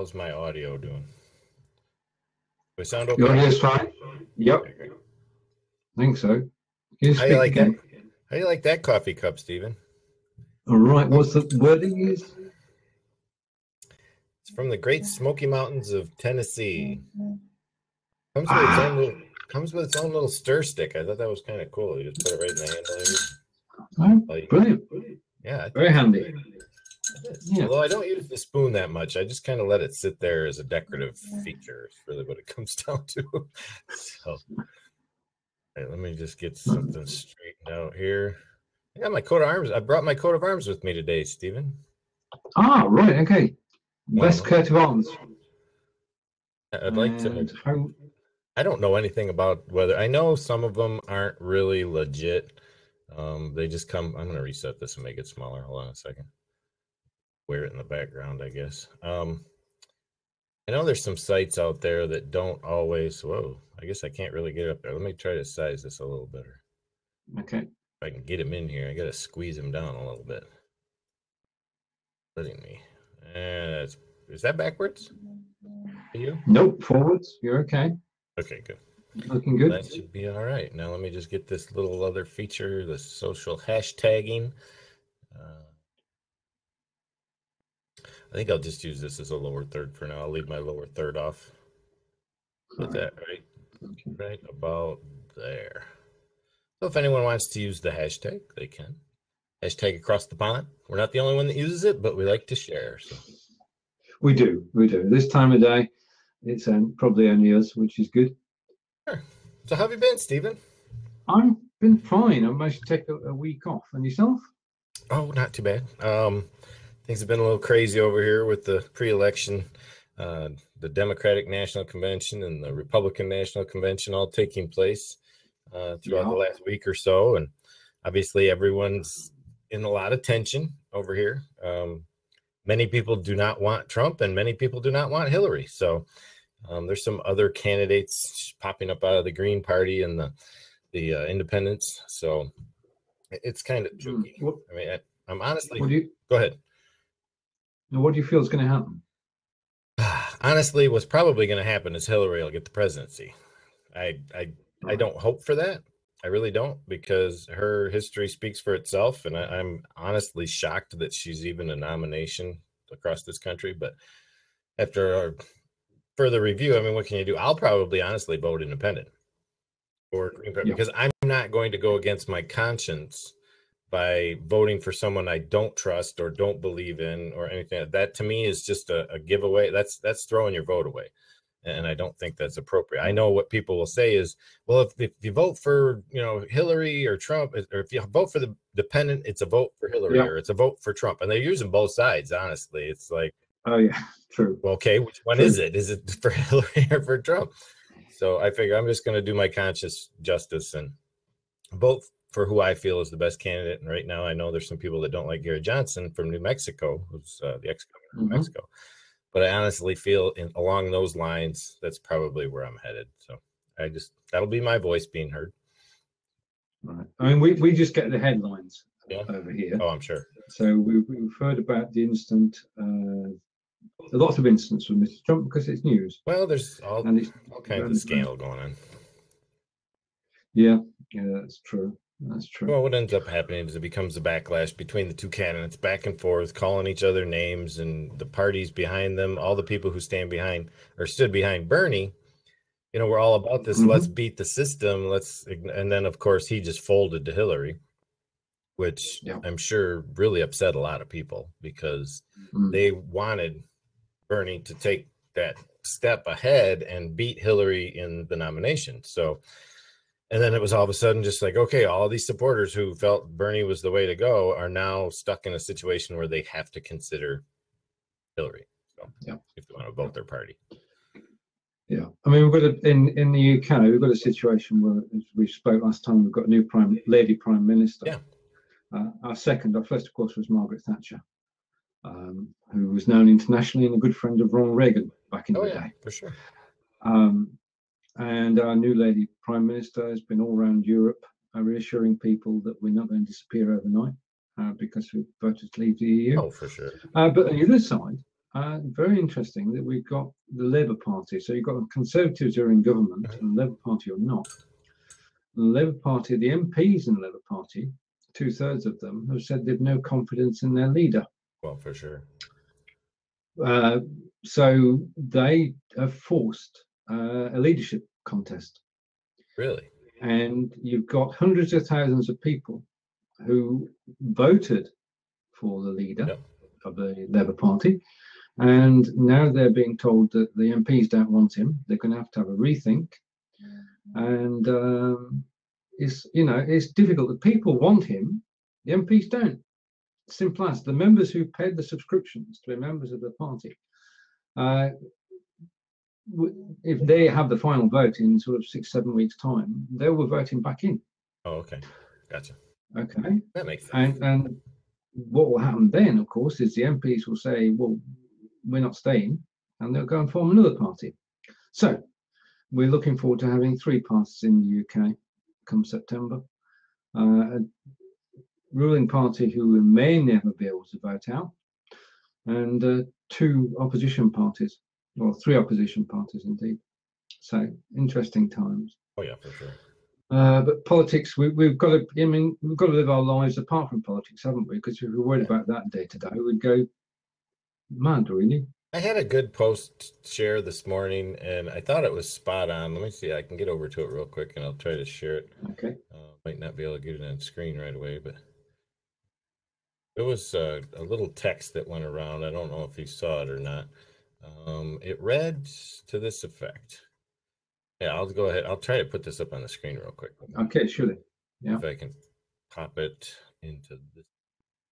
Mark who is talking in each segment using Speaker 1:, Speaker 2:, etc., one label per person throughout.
Speaker 1: How's my audio doing? Do I sound
Speaker 2: Your
Speaker 1: okay?
Speaker 2: audio's fine. Yep,
Speaker 1: Okay, great.
Speaker 2: I think so. Can you
Speaker 1: How you
Speaker 2: speak
Speaker 1: like that?
Speaker 2: again?
Speaker 1: How you like that coffee cup, Stephen?
Speaker 2: All right.
Speaker 1: Oh,
Speaker 2: What's the wording is?
Speaker 1: it's from the Great Smoky Mountains of Tennessee. Comes with its own
Speaker 2: Ah,
Speaker 1: little stir stick. I thought that was kind of cool. You just put it right in the handle.
Speaker 2: oh,
Speaker 1: Like,
Speaker 2: brilliant.
Speaker 1: yeah, I think
Speaker 2: Very
Speaker 1: it's
Speaker 2: handy.
Speaker 1: great. It is.
Speaker 2: Yeah.
Speaker 1: Although I don't use the spoon that much, I just kind of let it sit there as a decorative feature. Is really what it comes down to. So, let me just get something straightened out here. I got my coat of arms. I brought my coat of arms with me today, Stephen.
Speaker 2: Ah, right. Okay.
Speaker 1: Well,
Speaker 2: Best coat of arms.
Speaker 1: I'd like to.
Speaker 2: And how?
Speaker 1: I don't know anything about whether I know some of them aren't really legit. They just come. I'm gonna reset this and make it smaller. Hold on a second. Wear it in the background, I guess. I know there's some sites out there that don't always. Whoa, I guess I can't really get it up there. Let me try to size this a little better.
Speaker 2: Okay.
Speaker 1: If I can get him in here, I gotta squeeze him down a little bit. Letting me. Is that backwards? For you?
Speaker 2: Nope. Forwards. You're okay.
Speaker 1: Okay, good.
Speaker 2: Looking good.
Speaker 1: That should be all right. Now let me just get this little other feature, the social hashtagging. I think I'll just use this as a lower third for now. I'll leave my lower third off. Put that right about there. So if anyone wants to use the hashtag, they can. Hashtag across the pond. We're not the only one that uses it, but we like to share. So
Speaker 2: We do. We do. This time of day, it's probably only us, which is good.
Speaker 1: sure. So how have you been, Stephen?
Speaker 2: I've been fine. I managed to take a week off. And yourself?
Speaker 1: Oh, not too bad. Things have been a little crazy over here with the pre-election, the Democratic National Convention and the Republican National Convention all taking place throughout the last week or so. And obviously everyone's in a lot of tension over here. Many people do not want Trump and many people do not want Hillary. So there's some other candidates popping up out of the Green Party and the independents. So it's kind of tricky. I mean, I'm honestly, go ahead.
Speaker 2: Now, what do you feel is going to happen?
Speaker 1: Honestly, what's probably going to happen is Hillary will get the presidency. I don't hope for that. I really don't, because her history speaks for itself, and I'm honestly shocked that she's even a nomination across this country. But after our further review, I mean, what can you do? I'll probably honestly vote independent or Green Party because I'm not going to go against my conscience by voting for someone I don't trust or don't believe in or anything. That to me is just a giveaway. That's throwing your vote away. And I don't think that's appropriate. I know what people will say is, well, if you vote for, Hillary or Trump, or if you vote for the dependent, it's a vote for Hillary or it's a vote for Trump. And they're using both sides, honestly. It's like,
Speaker 2: oh, yeah, true.
Speaker 1: Well, okay, which one is it? Is it for Hillary or for Trump? So I figure I'm just going to do my conscious justice and vote for who I feel is the best candidate. And right now, I know there's some people that don't like Gary Johnson from New Mexico, who's the ex-governor of New Mexico. But I honestly feel along those lines, that's probably where I'm headed. So that'll be my voice being heard.
Speaker 2: Right. I mean, we just get the headlines over here.
Speaker 1: Oh, I'm sure.
Speaker 2: So we've heard about the incident, a lot of incidents with Mr. Trump because it's news.
Speaker 1: Well, there's all kinds of scandal going on.
Speaker 2: Yeah, that's true. That's true.
Speaker 1: Well, what ends up happening is it becomes a backlash between the two candidates, back and forth, calling each other names, and the parties behind them, all the people who stand behind or stood behind Bernie, we're all about this. Let's beat the system. And then of course he just folded to Hillary, which I'm sure really upset a lot of people because they wanted Bernie to take that step ahead and beat Hillary in the nomination. So, and then it was all of a sudden just like, okay, all these supporters who felt Bernie was the way to go are now stuck in a situation where they have to consider Hillary. So if they want to vote their party.
Speaker 2: Yeah, I mean, we've got in the UK, we've got a situation where, as we spoke last time, we've got a new lady prime minister.
Speaker 1: Yeah.
Speaker 2: Our first, of course, was Margaret Thatcher, who was known internationally and a good friend of Ronald Reagan back in the day.
Speaker 1: For sure.
Speaker 2: And our new lady prime minister has been all around Europe reassuring people that we're not going to disappear overnight because we've voted to leave the EU.
Speaker 1: Oh, for sure.
Speaker 2: But on the other side, Very interesting that we've got the Labour Party. So you've got the Conservatives who are in government and the Labour Party are not. The Labour Party, the MPs in the Labour Party, 2/3 of them have said they've no confidence in their leader.
Speaker 1: Well, for sure.
Speaker 2: So they have forced a leadership contest.
Speaker 1: Really?
Speaker 2: And you've got hundreds of thousands of people who voted for the leader of the Labour Party. And now they're being told that the MPs don't want him. They're going to have a rethink. And it's difficult. The people want him, the MPs don't. Simple as. The members who paid the subscriptions to be members of the party, if they have the final vote in sort of 6-7 weeks' time, they will vote him back in.
Speaker 1: Oh, okay, gotcha.
Speaker 2: Okay,
Speaker 1: that makes sense.
Speaker 2: And what will happen then, of course, is the MPs will say, "Well, we're not staying," and they'll go and form another party. So we're looking forward to having 3 parties in the UK come September. A ruling party who may never be able to vote out, and 2 opposition parties, or 3 opposition parties indeed. So interesting times.
Speaker 1: Oh yeah, for sure.
Speaker 2: But politics, we've got to. I mean, we've got to live our lives apart from politics, haven't we? Because if we're worried about that day to day, we'd go mad, really.
Speaker 1: I had a good post share this morning, and I thought it was spot on. Let me see. I can get over to it real quick, and I'll try to share it.
Speaker 2: Okay.
Speaker 1: Might not be able to get it on screen right away, but it was a little text that went around. I don't know if you saw it or not. It read to this effect. Yeah, I'll go ahead. I'll try to put this up on the screen real quick.
Speaker 2: Okay, surely. Yeah.
Speaker 1: If I can pop it into this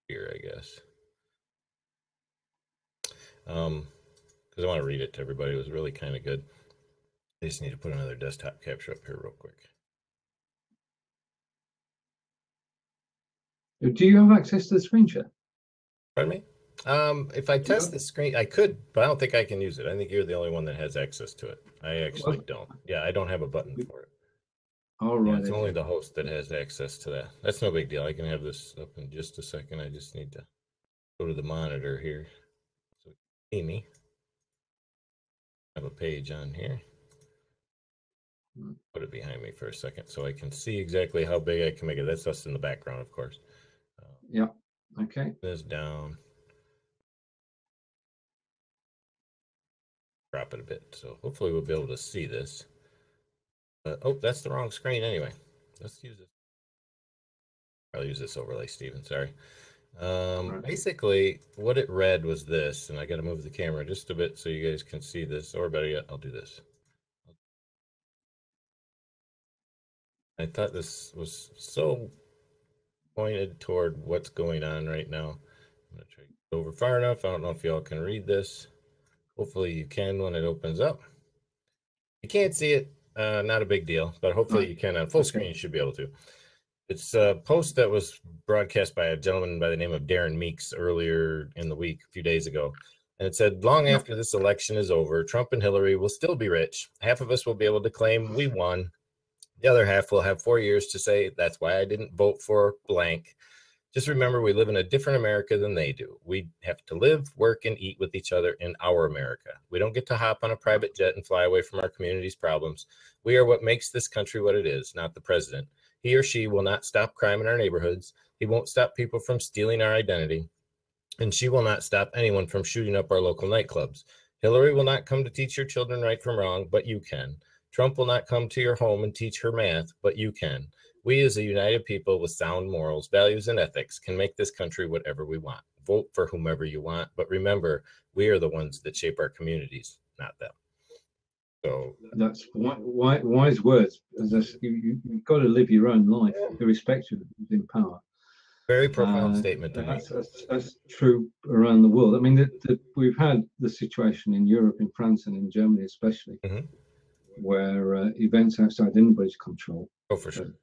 Speaker 1: here, I guess. Because I want to read it to everybody. It was really kind of good. I just need to put another desktop capture up here real quick.
Speaker 2: Do you have access to the screen share?
Speaker 1: Pardon me? If I test the screen, I could, but I don't think I can use it. I think you're the only one that has access to it. I actually don't. Yeah, I don't have a button for it.
Speaker 2: All right.
Speaker 1: Yeah, it's only the host that has access to that. That's no big deal. I can have this up in just a second. I just need to go to the monitor here. So see me. I have a page on here. Put it behind me for a second so I can see exactly how big I can make it. That's us in the background, of course.
Speaker 2: Yeah. Okay.
Speaker 1: This down. Drop it a bit. So hopefully we'll be able to see this. Oh, that's the wrong screen anyway. Let's use it. I'll use this overlay, Stephen. Sorry. Basically, what it read was this, and I got to move the camera just a bit so you guys can see this, or better yet, I'll do this. I thought this was so pointed toward what's going on right now. I'm going to try to get over far enough. I don't know if y'all can read this. Hopefully you can when it opens up. You can't see it, not a big deal, but hopefully you can on full screen. You should be able to. It's a post that was broadcast by a gentleman by the name of Darren Meeks earlier in the week, a few days ago. And it said, long after this election is over, Trump and Hillary will still be rich. Half of us will be able to claim we won. The other half will have 4 years to say, that's why I didn't vote for blank. Just remember, we live in a different America than they do. We have to live, work, and eat with each other in our America. We don't get to hop on a private jet and fly away from our community's problems. We are what makes this country what it is, not the president. He or she will not stop crime in our neighborhoods. He won't stop people from stealing our identity. And she will not stop anyone from shooting up our local nightclubs. Hillary will not come to teach your children right from wrong, but you can. Trump will not come to your home and teach her math, but you can. We as a united people with sound morals, values, and ethics can make this country whatever we want. Vote for whomever you want, but remember, we are the ones that shape our communities, not them. So
Speaker 2: that's wise words. You've got to live your own life, irrespective of who's in power.
Speaker 1: Very profound statement to
Speaker 2: me. That's true around the world. I mean, we've had the situation in Europe, in France, and in Germany especially, where events outside anybody's control.
Speaker 1: Oh, for sure.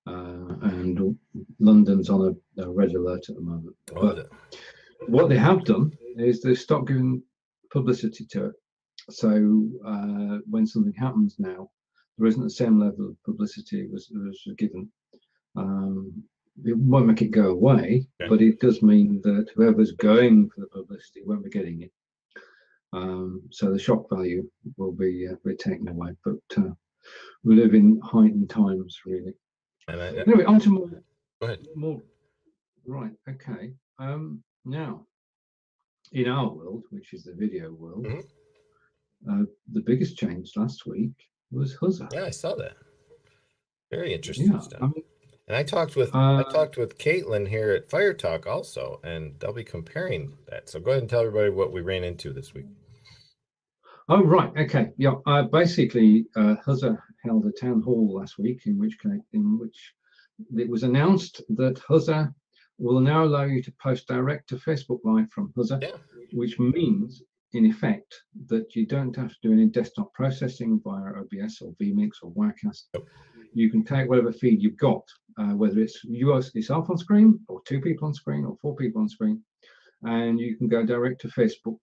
Speaker 2: And London's on a red alert at the moment. But what they have done is they stopped giving publicity to it. So when something happens now, there isn't the same level of publicity was given. it won't make it go away,
Speaker 1: Okay.
Speaker 2: but it does mean that whoever's going for the publicity won't be getting it. So the shock value will be taken away. But we live in heightened times, really.
Speaker 1: And
Speaker 2: Anyway, on to more.
Speaker 1: Go ahead.
Speaker 2: More. Right. Okay. Now, in our world, which is the video world, the biggest change last week was Huzza.
Speaker 1: Yeah, I saw that. Very interesting stuff. And I talked with Caitlin here at Fire Talk also, and they'll be comparing that. So go ahead and tell everybody what we ran into this week.
Speaker 2: Oh, right. Okay. Yeah. Basically, Huzza held a town hall last week in which it was announced that Huzza will now allow you to post direct to Facebook Live from Huzza, which means, in effect, that you don't have to do any desktop processing via OBS or vMix or Wirecast.
Speaker 1: Nope.
Speaker 2: You can take whatever feed you've got, whether it's yourself on screen, or 2 people on screen, or 4 people on screen, and you can go direct to Facebook,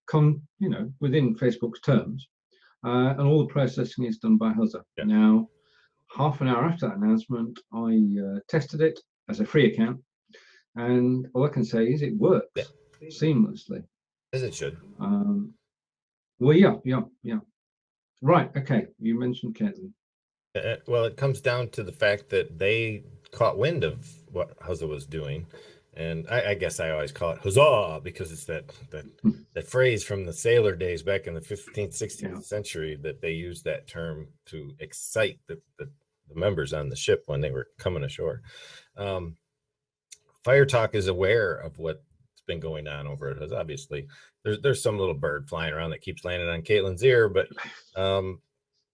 Speaker 2: within Facebook's terms, and all the processing is done by Huzza.
Speaker 1: Yeah.
Speaker 2: Now, half an hour after that announcement, I tested it as a free account, and all I can say is it works seamlessly.
Speaker 1: As it should.
Speaker 2: Well, yeah. Right. Okay. You mentioned Caitlin.
Speaker 1: Well, it comes down to the fact that they caught wind of what Huzza was doing. And I guess I always call it huzzah because it's that phrase from the sailor days back in the 15th, 16th century that they used that term to excite the members on the ship when they were coming ashore. Fire Talk is aware of what's been going on over at Huzza. Obviously, there's some little bird flying around that keeps landing on Caitlin's ear, but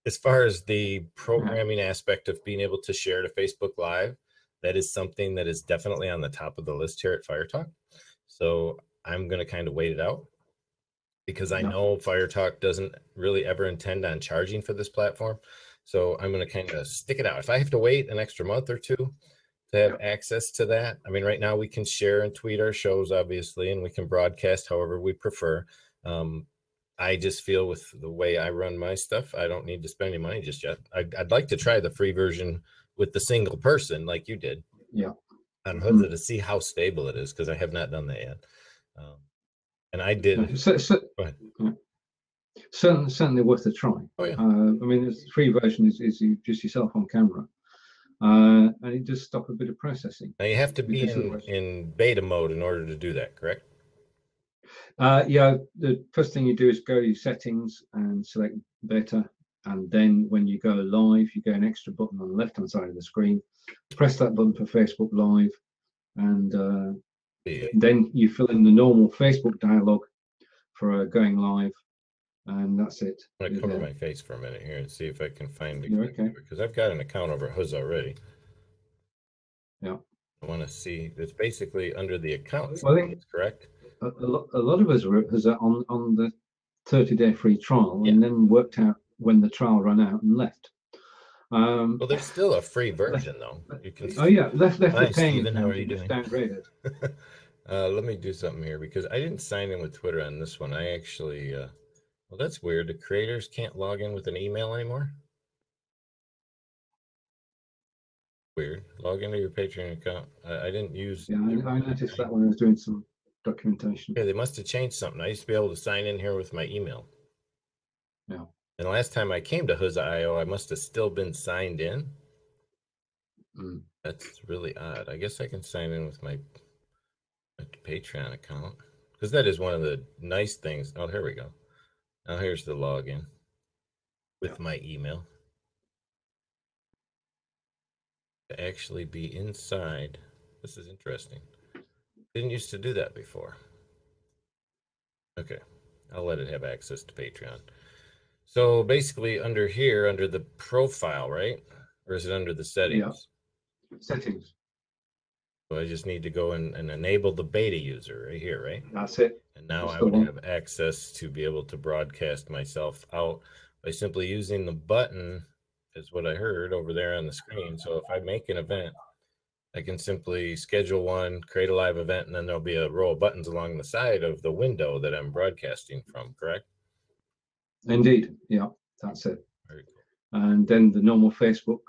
Speaker 1: as far as the programming aspect of being able to share to Facebook Live, that is something that is definitely on the top of the list here at Fire Talk. So I'm going to kind of wait it out because I know Fire Talk doesn't really ever intend on charging for this platform. So I'm going to kind of stick it out. If I have to wait an extra month or two to have access to that, I mean, right now we can share and tweet our shows, obviously, and we can broadcast however we prefer. I just feel with the way I run my stuff, I don't need to spend any money just yet. I'd like to try the free version with the single person like you did on Huzza to see how stable it is, because I have not done that yet. And I did.
Speaker 2: Go ahead. Certainly worth a try.
Speaker 1: Oh, yeah.
Speaker 2: I mean, the free version is just yourself on camera, and it does stop a bit of processing.
Speaker 1: Now you have to be in beta mode in order to do that, correct?
Speaker 2: The first thing you do is go to your settings and select beta, and then when you go live, you get an extra button on the left hand side of the screen. Press that button for Facebook Live, and then you fill in the normal Facebook dialog for going live, and that's it.
Speaker 1: I'm going to cover my face for a minute here and see if I can find it.
Speaker 2: Okay.
Speaker 1: Because I've got an account over at Huzza already.
Speaker 2: Yeah.
Speaker 1: I want to see. It's basically under the account.
Speaker 2: Well, I think
Speaker 1: that's correct.
Speaker 2: A lot of us were at Huzza on the 30-day free trial, and then worked out when the trial ran out and left.
Speaker 1: Well, there's still a free version though. You can.
Speaker 2: Left
Speaker 1: Hi,
Speaker 2: the paying.
Speaker 1: Steven, how are you doing?
Speaker 2: Downgraded.
Speaker 1: Let me do something here because I didn't sign in with Twitter on this one. I actually, well, that's weird. The creators can't log in with an email anymore. Weird. Log into your Patreon account. I didn't use.
Speaker 2: Yeah, I noticed that when I was doing some documentation.
Speaker 1: Yeah, they must have changed something. I used to be able to sign in here with my email.
Speaker 2: Yeah.
Speaker 1: And the last time I came to Huzza.io, I must have still been signed in. That's really odd. I guess I can sign in with my Patreon account because that is one of the nice things. Oh, here we go. Now here's the login with my email. To actually be inside. This is interesting. Didn't used to do that before. Okay, I'll let it have access to Patreon. So basically under here, under the profile, right? Or is it under the settings?
Speaker 2: Yeah. Settings.
Speaker 1: So I just need to go and enable the beta user right here, right?
Speaker 2: That's it.
Speaker 1: And now I would have access to be able to broadcast myself out by simply using the button, is what I heard over there on the screen. So if I make an event, I can simply schedule one, create a live event, and then there'll be a row of buttons along the side of the window that I'm broadcasting from, correct?
Speaker 2: Indeed. Yeah, that's it.
Speaker 1: Very cool.
Speaker 2: And then the normal Facebook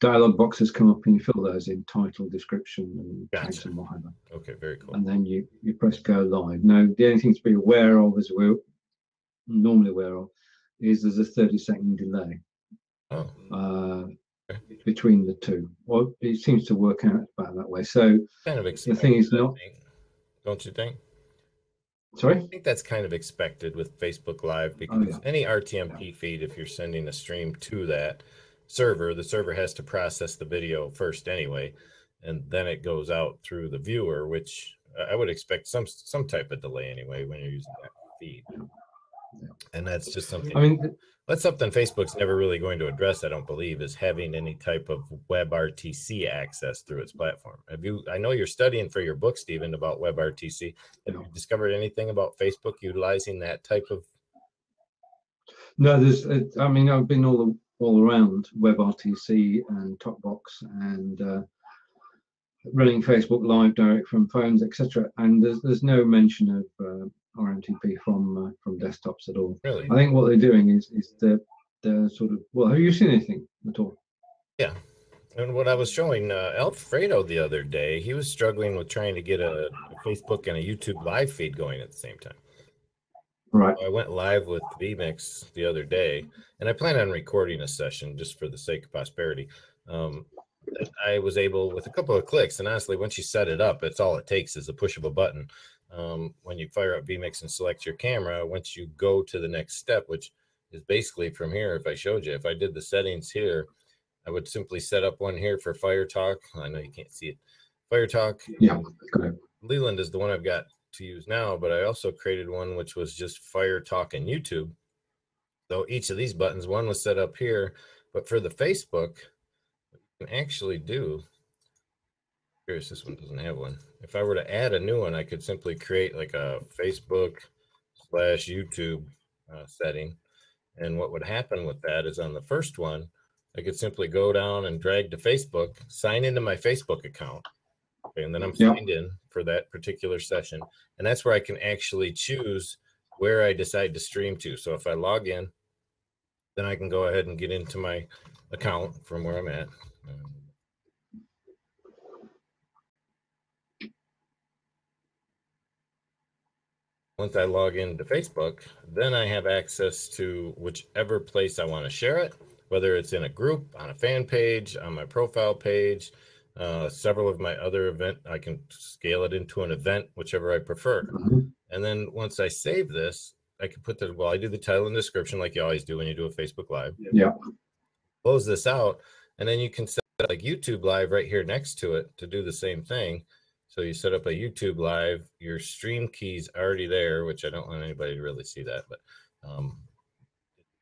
Speaker 2: dialog boxes come up and you fill those in: title, description, and tags
Speaker 1: Gotcha.
Speaker 2: and whatever.
Speaker 1: Okay, very cool.
Speaker 2: And then you press go live. Now, the only thing to be aware of, as we're normally aware of, is there's a 30-second delay between the two. Well, it seems to work out about that way. So
Speaker 1: kind of
Speaker 2: the thing is not.
Speaker 1: Don't you think?
Speaker 2: Sorry?
Speaker 1: I think that's kind of expected with Facebook Live, because any RTMP feed, if you're sending a stream to that server, the server has to process the video first anyway, and then it goes out through the viewer, which I would expect some type of delay anyway when you're using that feed. And that's just something.
Speaker 2: I mean,
Speaker 1: that's something Facebook's never really going to address, I don't believe, is having any type of WebRTC access through its platform. Have you? I know you're studying for your book, Stephen, about WebRTC. Have you discovered anything about Facebook utilizing that type of?
Speaker 2: No, there's. I mean, I've been all around WebRTC and TalkBox and running Facebook Live direct from phones, etc. And there's no mention of RMTP from desktops at all.
Speaker 1: Really?
Speaker 2: I think what they're doing is they're sort of. Well, have you seen anything at all?
Speaker 1: Yeah. And what I was showing Alfredo the other day, he was struggling with trying to get a Facebook and a YouTube live feed going at the same time.
Speaker 2: Right.
Speaker 1: I went live with vMix the other day, and I plan on recording a session just for the sake of prosperity. I was able, with a couple of clicks, and honestly, once you set it up, it's all it takes is a push of a button. When you fire up vMix and select your camera, once you go to the next step, which is basically from here, if I showed you, if I did the settings here, I would simply set up one here for Fire Talk. I know you can't see it. Fire Talk.
Speaker 2: Yeah, correct.
Speaker 1: Leland is the one I've got to use now, but I also created one which was just Fire Talk and YouTube. So each of these buttons, one was set up here, but for the Facebook, you can actually do, curious, this one doesn't have one. If I were to add a new one, I could simply create like a Facebook/YouTube setting. And what would happen with that is on the first one, I could simply go down and drag to Facebook, sign into my Facebook account. Okay, and then I'm signed in for that particular session. And that's where I can actually choose where I decide to stream to. So if I log in, then I can go ahead and get into my account from where I'm at. Once I log into Facebook, then I have access to whichever place I want to share it, whether it's in a group, on a fan page, on my profile page, several of my other event, I can scale it into an event, whichever I prefer. And then once I save this, I can put the, well, I do the title and description like you always do when you do a Facebook Live.
Speaker 2: Yeah.
Speaker 1: Close this out, and then you can set like YouTube Live right here next to it to do the same thing. So you set up a YouTube Live, your stream key's already there, which I don't want anybody to really see that, but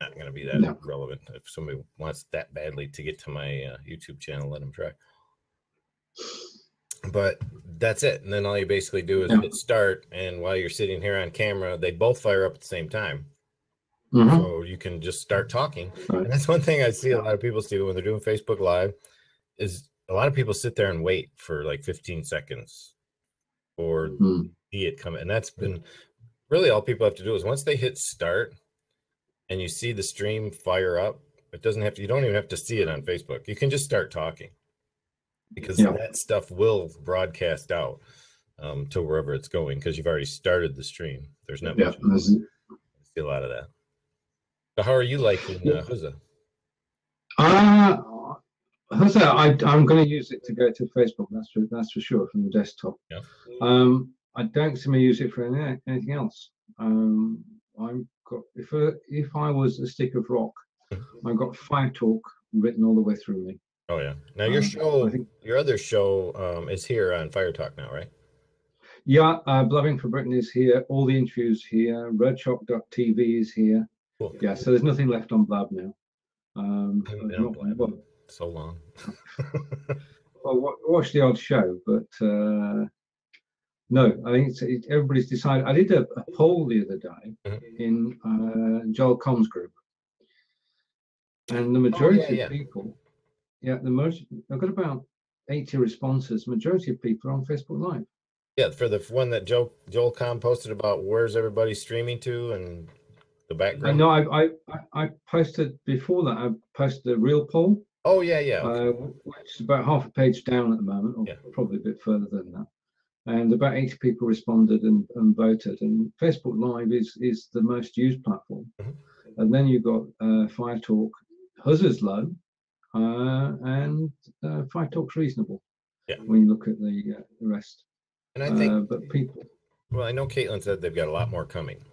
Speaker 1: not going to be that relevant. If somebody wants that badly to get to my YouTube channel, let them try. But that's it. And then all you basically do is hit start, and while you're sitting here on camera, they both fire up at the same time. So you can just start talking. And that's one thing I see a lot of people do when they're doing Facebook Live is a lot of people sit there and wait for like 15 seconds or see it come. And that's been really all people have to do is once they hit start and you see the stream fire up, it doesn't have to, you don't even have to see it on Facebook. You can just start talking because that stuff will broadcast out to wherever it's going because you've already started the stream. There's not much. I see a lot of that. So how are you liking Huza?
Speaker 2: Huza, I'm going to use it to go to Facebook. That's for sure from the desktop.
Speaker 1: Yeah.
Speaker 2: I don't see me use it for anything else. I've got if I was a stick of rock, I've got Fire Talk written all the way through me.
Speaker 1: Oh yeah. Now your show, your other show, is here on Fire Talk now, right?
Speaker 2: Yeah, Blubbing for Britain is here. All the interviews here. Redshock.tv is here. Cool. Yeah, so there's nothing left on Blab now.
Speaker 1: So long.
Speaker 2: Well, watch the odd show, but no, I think everybody's decided. I did a poll the other day in Joel Combs group, and the majority of people, I've got about 80 responses. Majority of people are on Facebook Live.
Speaker 1: Yeah, for the one that Joel Com posted about where's everybody streaming to and the background.
Speaker 2: No, I posted before that. I posted a real poll.
Speaker 1: Oh yeah, yeah. Okay.
Speaker 2: Which is about half a page down at the moment, or
Speaker 1: Yeah.
Speaker 2: probably a bit further than that. And about 80 people responded and voted. And Facebook Live is the most used platform.
Speaker 1: Mhm.
Speaker 2: And then you've got FireTalk, Huzzer's low, and FireTalk's reasonable
Speaker 1: Yeah.
Speaker 2: when you look at the rest.
Speaker 1: And I think,
Speaker 2: But people,
Speaker 1: well, I know Caitlin said they've got a lot more coming.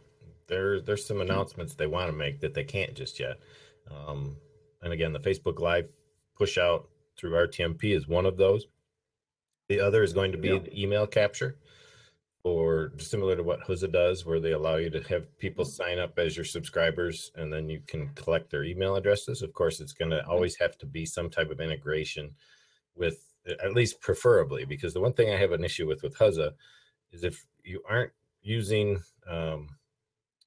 Speaker 1: There's some announcements they want to make that they can't just yet. And again, the Facebook Live push out through RTMP is one of those. The other is going to be
Speaker 2: yeah,
Speaker 1: the email capture, or similar to what Huza does, where they allow you to have people sign up as your subscribers and then you can collect their email addresses. Of course, it's going to always have to be some type of integration with, at least preferably, because the one thing I have an issue with Huza is if you aren't using, I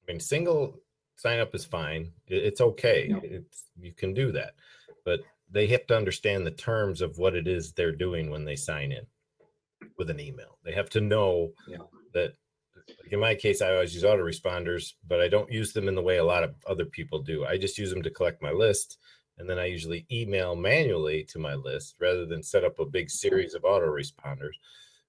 Speaker 1: mean, single sign up is fine. It's okay.
Speaker 2: yeah,
Speaker 1: It's, you can do that, but they have to understand the terms of what it is they're doing when they sign in with an email. They have to know
Speaker 2: yeah,
Speaker 1: that, like in my case, I always use autoresponders, but I don't use them in the way a lot of other people do. I just use them to collect my list. And then I usually email manually to my list rather than set up a big series of autoresponders.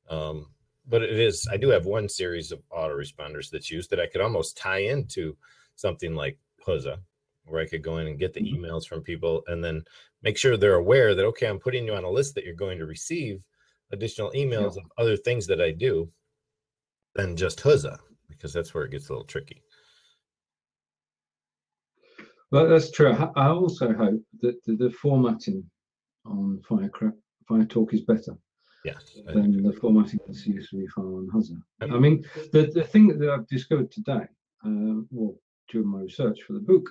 Speaker 1: But it is, I do have one series of autoresponders that's used that I could almost tie into something like Huza, where I could go in and get the emails from people and then make sure they're aware that, okay, I'm putting you on a list that you're going to receive additional emails
Speaker 2: yeah.
Speaker 1: of other things that I do than just Huza, because that's where it gets a little tricky.
Speaker 2: But that's true. I also hope that the formatting on FireTalk is better
Speaker 1: Yes.
Speaker 2: than the formatting that's used to be found on Huzzah.
Speaker 1: Okay.
Speaker 2: I mean, the thing that I've discovered today, well, during my research for the book,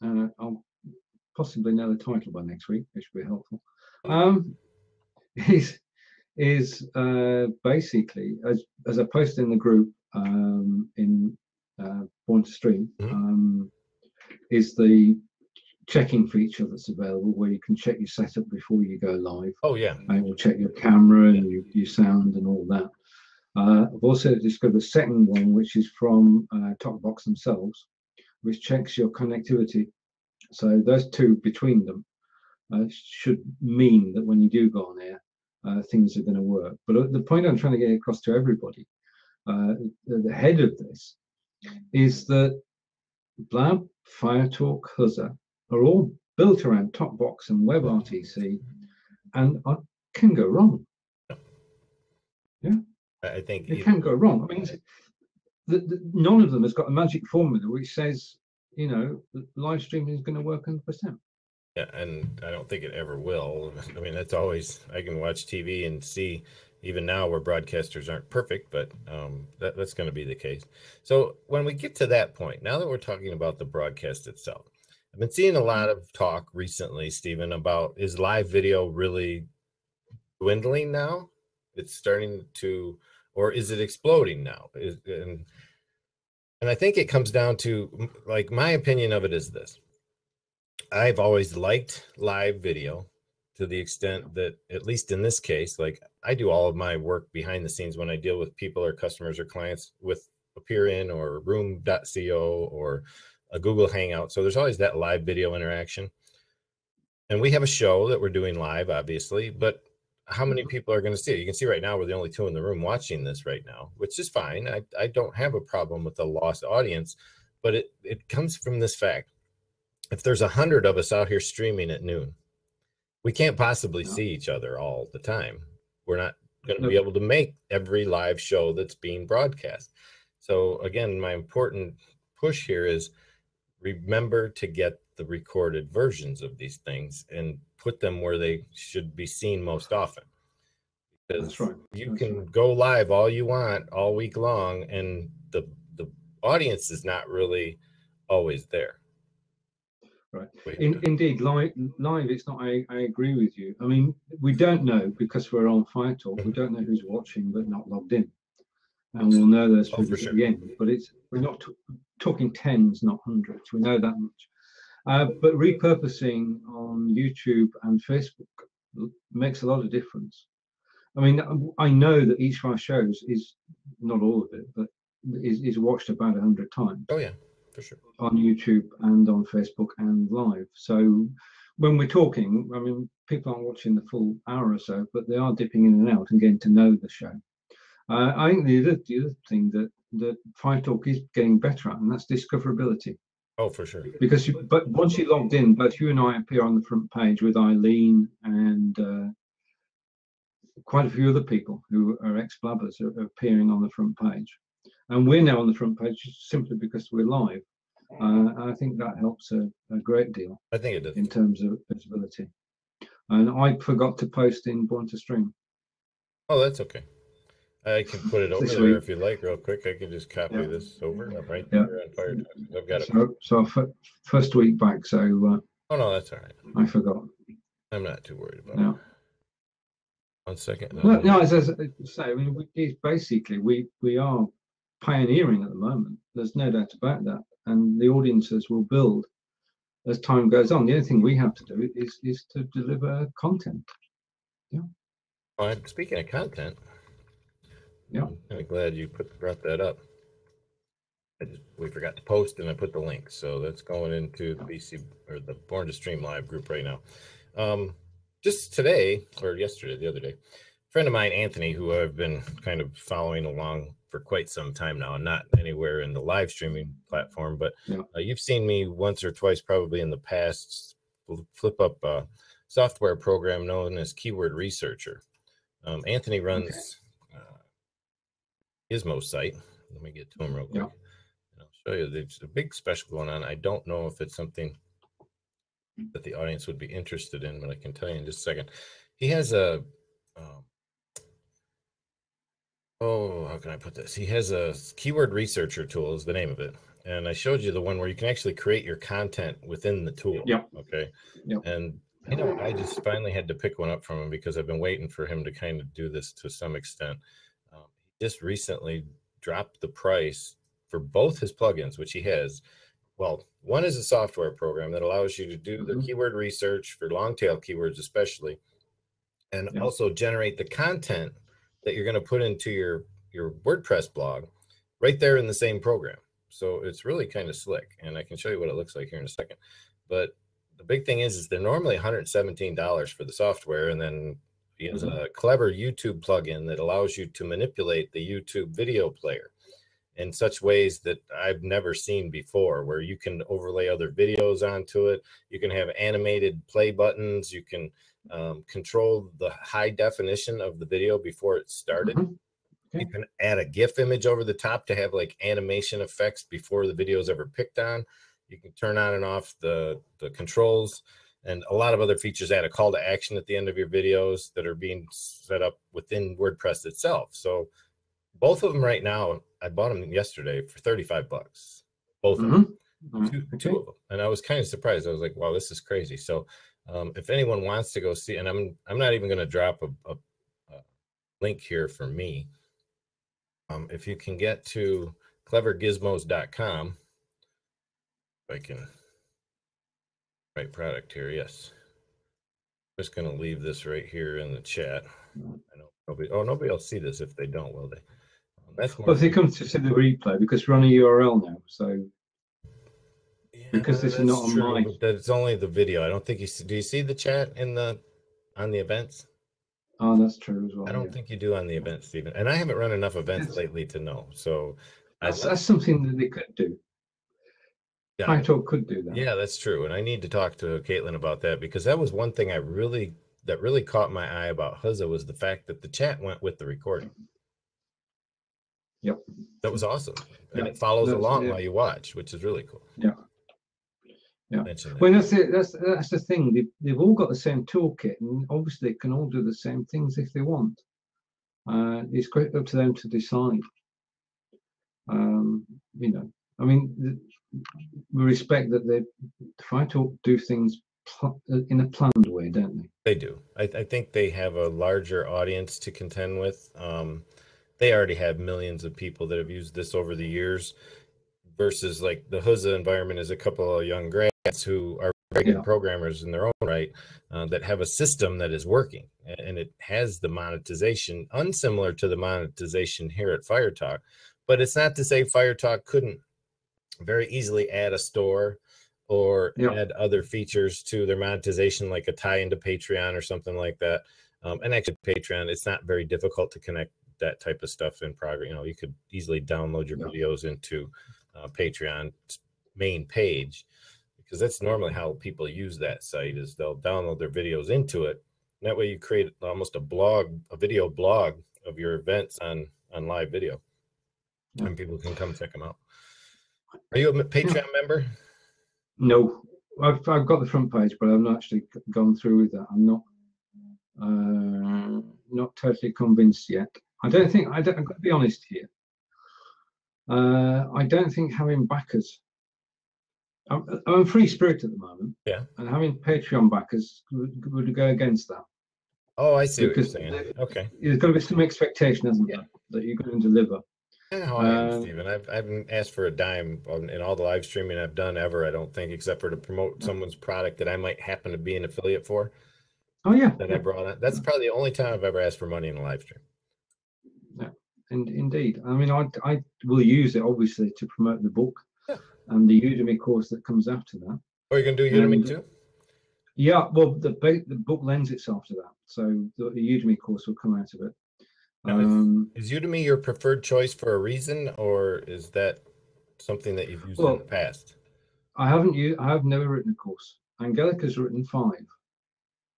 Speaker 2: I'll possibly know the title by next week, which will be helpful. Is basically, as I posted in the group in Born to Stream, is the checking feature that's available where you can check your setup before you go live.
Speaker 1: Oh yeah.
Speaker 2: And it will check your camera and your sound and all that. I've also discovered a second one, which is from TalkBox themselves, which checks your connectivity. So those two between them should mean that when you do go on air, things are going to work. But the point I'm trying to get across to everybody, the head of this, is that Blab, FireTalk, Huzzah are all built around TalkBox and WebRTC, and can go wrong. Yeah,
Speaker 1: I think
Speaker 2: it can go wrong. I mean, none of them has got a magic formula which says, you know, live streaming is going to work 100%.
Speaker 1: Yeah, and I don't think it ever will. I mean, that's always, I can watch TV and see even now where broadcasters aren't perfect, but that's going to be the case. So when we get to that point, now that we're talking about the broadcast itself, I've been seeing a lot of talk recently, Stephen, about, is live video really dwindling now? It's starting to, or is it exploding now? And I think it comes down to, like, my opinion of it is this. I've always liked live video to the extent that, at least in this case, like, I do all of my work behind the scenes when I deal with people or customers or clients with Appearin or Room.co or a Google Hangout. So there's always that live video interaction. And we have a show that we're doing live, obviously, but how many people are going to see it? You can see right now we're the only two in the room watching this right now, which is fine. I don't have a problem with the lost audience, but it comes from this fact. If there's 100 of us out here streaming at noon, we can't possibly see each other all the time. We're not going to be able to make every live show that's being broadcast. So again, my important push here is remember to get the recorded versions of these things and put them where they should be seen most often. Because
Speaker 2: that's right.
Speaker 1: You can go live all you want all week long, and the audience is not really always there.
Speaker 2: Right. Indeed, live, it's not, I agree with you. I mean, we don't know, because we're on FireTalk, we don't know who's watching but not logged in. And we'll know those figures at the end. But we're not talking tens, not hundreds. We know that much. But repurposing on YouTube and Facebook makes a lot of difference. I mean, I know that each of our shows is, not all of it, but is watched about 100 times.
Speaker 1: Oh yeah, for sure.
Speaker 2: On YouTube and on Facebook and live. So when we're talking, I mean, people aren't watching the full hour or so, but they are dipping in and out and getting to know the show. I think the other thing that Fight Talk is getting better at, and that's discoverability.
Speaker 1: Oh, for sure.
Speaker 2: Because but once you're logged in, both you and I appear on the front page with Eileen and quite a few other people who are ex-blabbers are appearing on the front page. And we're now on the front page simply because we're live. I think that helps a great deal.
Speaker 1: I think it does.
Speaker 2: In terms of visibility. And I forgot to post in Born to Stream.
Speaker 1: Oh, that's okay. I can put it over there if you like, real quick. I can just copy this over right there on Fire Talk. I've got it.
Speaker 2: So first week back, so
Speaker 1: oh no, that's all right.
Speaker 2: I forgot.
Speaker 1: I'm not too worried about it. 1 second.
Speaker 2: No, as I say, I mean, basically we are pioneering at the moment. There's no doubt about that, and the audiences will build as time goes on. The only thing we have to do is to deliver content. Yeah.
Speaker 1: Well, speaking of content,
Speaker 2: yeah,
Speaker 1: I'm kind of glad you brought that up. We forgot to post, and I put the link, so that's going into the BC or the Born to Stream live group right now. Just today or yesterday, the other day, a friend of mine, Anthony, who I've been kind of following along for quite some time now, and not anywhere in the live streaming platform, but you've seen me once or twice probably in the past flip up a software program known as Keyword Researcher. Anthony runs Gizmo site. Let me get to him real quick. And I'll show you. There's a big special going on. I don't know if it's something that the audience would be interested in, but I can tell you in just a second. He has a how can I put this? He has a Keyword Researcher tool is the name of it. And I showed you the one where you can actually create your content within the tool. Okay. And you know, I just finally had to pick one up from him because I've been waiting for him to kind of do this to some extent. He just recently dropped the price for both his plugins, which he has. Well, one is a software program that allows you to do the keyword research for long tail keywords, especially, and also generate the content that you're going to put into your WordPress blog right there in the same program. So it's really kind of slick, and I can show you what it looks like here in a second. But the big thing is they're normally $117 for the software, and then he has a clever YouTube plugin that allows you to manipulate the YouTube video player in such ways that I've never seen before, where you can overlay other videos onto it. You can have animated play buttons. You can control the high definition of the video before it started. You can add a GIF image over the top to have like animation effects before the video is ever picked on. You can turn on and off the controls, and a lot of other features. Add a call to action at the end of your videos that are being set up within WordPress itself. So both of them right now, I bought them yesterday for $35. Both of them, two of them, and I was kind of surprised. I was like, "Wow, this is crazy." So, if anyone wants to go see, and I'm not even going to drop a link here for me. If you can get to clevergizmos.com, if I can right product here, yes. I'm just going to leave this right here in the chat. I know nobody will see this if they don't, will they?
Speaker 2: Well, if they come to see the replay, because we're on a URL now, so because this is not on my.
Speaker 1: It's only the video. I don't think you see. Do you see the chat in on the events?
Speaker 2: Oh, that's true as well.
Speaker 1: I don't think you do on the events, Stephen. And I haven't run enough events lately to know. So
Speaker 2: that's something that they could do. Fight Talk could do that.
Speaker 1: Yeah, that's true. And I need to talk to Caitlin about that, because that was one thing that really caught my eye about Huzza was the fact that the chat went with the recording.
Speaker 2: Yep.
Speaker 1: That was awesome. And it follows along while you watch, which is really cool.
Speaker 2: Yeah. Well, that's it. That's the thing. They've all got the same toolkit, and obviously they can all do the same things if they want. It's quite up to them to decide. You know, I mean, we respect that they try to do things in a planned way, don't they?
Speaker 1: They do. I think they have a larger audience to contend with. They already have millions of people that have used this over the years, versus like the Huzza environment is a couple of young grads who are very good programmers in their own right, that have a system that is working, and it has the monetization unsimilar to the monetization here at Fire Talk. But it's not to say Fire Talk couldn't very easily add a store or
Speaker 2: Yeah.
Speaker 1: add other features to their monetization, like a tie into Patreon or something like that. And actually, Patreon, it's not very difficult to connect that type of stuff in progress. You know, you could easily download your videos into Patreon's main page, because that's normally how people use that site, is they'll download their videos into it. And that way you create almost a blog, a video blog of your events on live video, and people can come check them out. Are you a Patreon member?
Speaker 2: No, I've got the front page, but I've not actually gone through with that. I'm not totally convinced yet. I've got to be honest here. I don't think having backers. I'm a free spirit at the moment.
Speaker 1: Yeah.
Speaker 2: And having Patreon backers would go against that.
Speaker 1: Oh, I see what you're saying. Okay.
Speaker 2: There's got to be some expectation, hasn't there, that you're going to deliver.
Speaker 1: I know how I am, Stephen. I haven't asked for a dime in all the live streaming I've done ever, I don't think, except for to promote someone's product that I might happen to be an affiliate for.
Speaker 2: Oh, yeah.
Speaker 1: That I brought on. That's probably the only time I've ever asked for money in a live stream.
Speaker 2: Yeah, indeed. I mean, I will use it, obviously, to promote the book.
Speaker 1: Yeah.
Speaker 2: And the Udemy course that comes after that.
Speaker 1: Oh, you're going to do Udemy too?
Speaker 2: Yeah, well, the book lends itself to that. So the Udemy course will come out of it.
Speaker 1: Now, is Udemy your preferred choice for a reason, or is that something that you've used in the past?
Speaker 2: I have never written a course. Angelica's written 5. All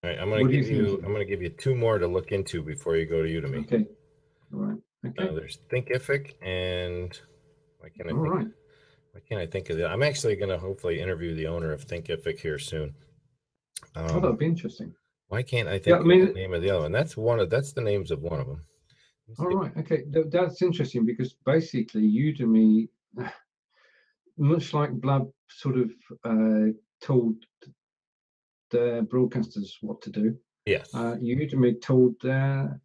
Speaker 1: right, I'm going to give you 2 more to look into before you go to Udemy.
Speaker 2: Okay. All right. Okay.
Speaker 1: There's Thinkific, and why can't I think of it? I'm actually going to hopefully interview the owner of Thinkific here soon.
Speaker 2: That'd be interesting.
Speaker 1: Why can't I think of the name of the other one? That's the names of one of them.
Speaker 2: All right. Okay. That's interesting, because basically Udemy, much like Blab sort of told their broadcasters what to do.
Speaker 1: Yes.
Speaker 2: Udemy told their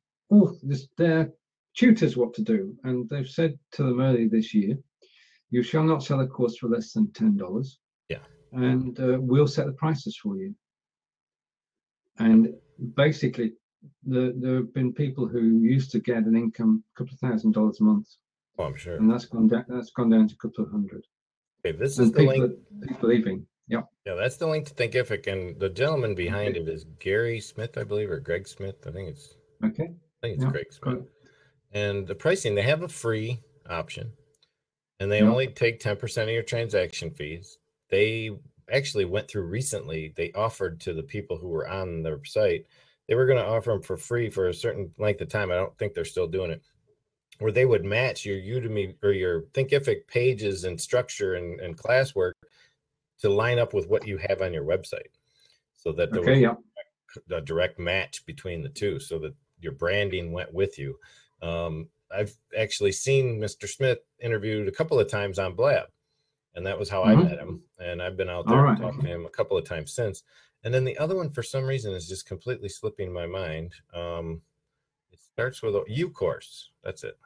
Speaker 2: tutors what to do, and they've said to them earlier this year, you shall not sell a course for less than $10.
Speaker 1: Yeah.
Speaker 2: And we'll set the prices for you. And basically, there have been people who used to get an income a couple of $1,000s a month.
Speaker 1: Oh, I'm sure.
Speaker 2: And that's gone down to a couple of hundred.
Speaker 1: Okay, this is the link.
Speaker 2: People leaving. Yeah.
Speaker 1: Yeah, that's the link to Thinkific, and the gentleman behind it is Gary Smith, I believe, or Greg Smith. I think it's Greg Smith. And the pricing, they have a free option, and they only take 10% of your transaction fees. They actually went through recently, they offered to the people who were on their site, they were going to offer them for free for a certain length of time. I don't think they're still doing it, where they would match your Udemy or your Thinkific pages and structure and classwork to line up with what you have on your website, so that there was a direct match between the two, so that your branding went with you. I've actually seen Mr. Smith interviewed a couple of times on Blab, and that was how I met him. And I've been out there and talked to him a couple of times since. And then the other one, for some reason, is just completely slipping my mind. It starts with a U course. That's it.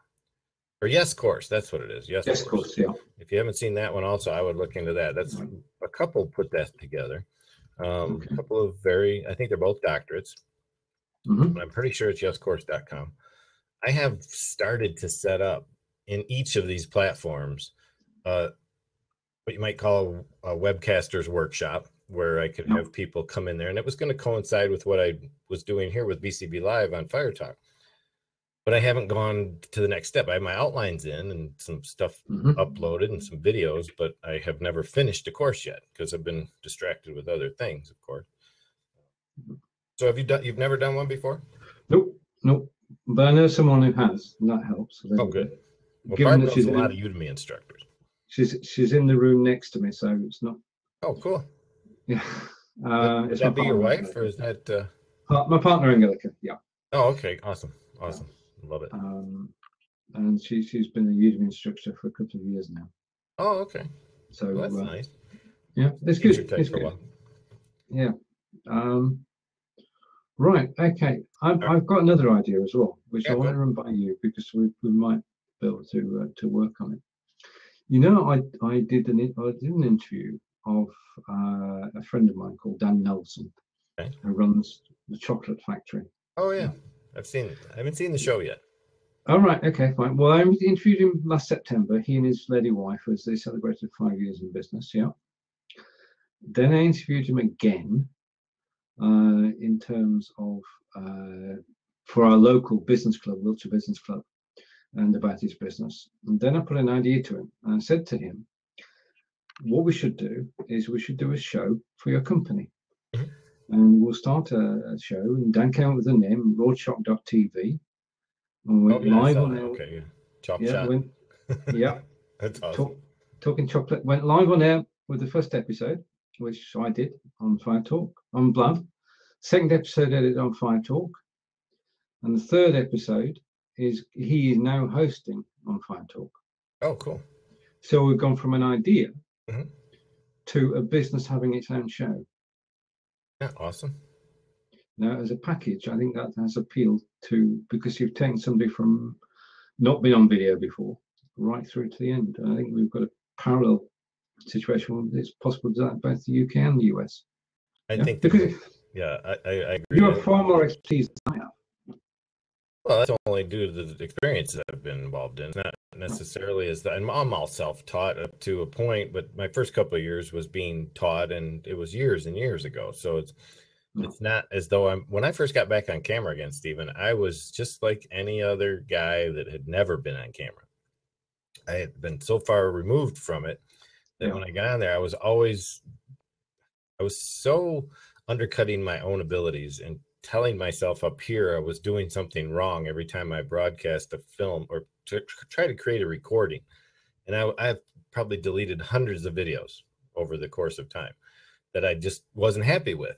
Speaker 1: Or Yes Course. That's what it is. Yes Course. Yeah. If you haven't seen that one also, I would look into that. That's a couple put that together. A couple of I think they're both doctorates. But I'm pretty sure it's yescourse.com. I have started to set up in each of these platforms what you might call a webcaster's workshop, where I could have people come in there, and it was going to coincide with what I was doing here with BCB Live on Fire Talk. But I haven't gone to the next step. I have my outlines in and some stuff uploaded and some videos, but I have never finished a course yet because I've been distracted with other things, of course. So you've never done one before?
Speaker 2: Nope. But I know someone who has, and that helps.
Speaker 1: Oh, good. Well, Barb knows a lot of Udemy instructors.
Speaker 2: She's in the room next to me, so it's not.
Speaker 1: Oh, cool.
Speaker 2: Yeah.
Speaker 1: Would that be your wife, or is that
Speaker 2: my partner, Angelica? Yeah.
Speaker 1: Oh, okay. Awesome. Love it.
Speaker 2: And she's been a Udemy instructor for a couple of years now.
Speaker 1: Oh, okay.
Speaker 2: So
Speaker 1: that's nice.
Speaker 2: Yeah, it's good. It's good. Yeah. Right. Okay. I've got another idea as well, which I want to run by you, because we might be able to work on it. You know, I did an interview of a friend of mine called Dan Nelson, who runs the Chocolate Factory.
Speaker 1: Oh yeah, I've seen it. I haven't seen the show yet.
Speaker 2: All right. Okay. Fine. Well, I interviewed him last September. He and his lady wife, as they celebrated 5 years in business. Yeah. Then I interviewed him again in terms of for our local business club, Wiltshire Business Club, and about his business. And then I put an idea to him, and I said to him, what we should do is we should do a show for your company. And we'll start a show, and Dan came up with the name, Broadshock.tv. And went live on air.
Speaker 1: Okay, yeah. Chop
Speaker 2: yeah,
Speaker 1: shop.
Speaker 2: Yeah.
Speaker 1: That's awesome.
Speaker 2: Talking Chocolate went live on air with the first episode, which I did on Fire Talk, on Blood. Second episode edited on Fire Talk. And the third episode is he is now hosting on Fire Talk.
Speaker 1: Oh, cool.
Speaker 2: So we've gone from an idea to a business having its own show.
Speaker 1: Yeah, awesome.
Speaker 2: Now, as a package, I think that has appealed to, because you've taken somebody from not been on video before right through to the end. And I think we've got a parallel situation where it's possible to do that both the UK and the US.
Speaker 1: I think because I agree.
Speaker 2: You have far more expertise than I have.
Speaker 1: Well, that's only due to the experience that I've been involved in. It's not necessarily as that. And I'm all self-taught up to a point, but my first couple of years was being taught, and it was years and years ago. So it's not as though when I first got back on camera again, Stephen, I was just like any other guy that had never been on camera. I had been so far removed from it that when I got on there, I was so undercutting my own abilities and telling myself up here I was doing something wrong every time I broadcast a film or try to create a recording. And I've probably deleted hundreds of videos over the course of time that I just wasn't happy with.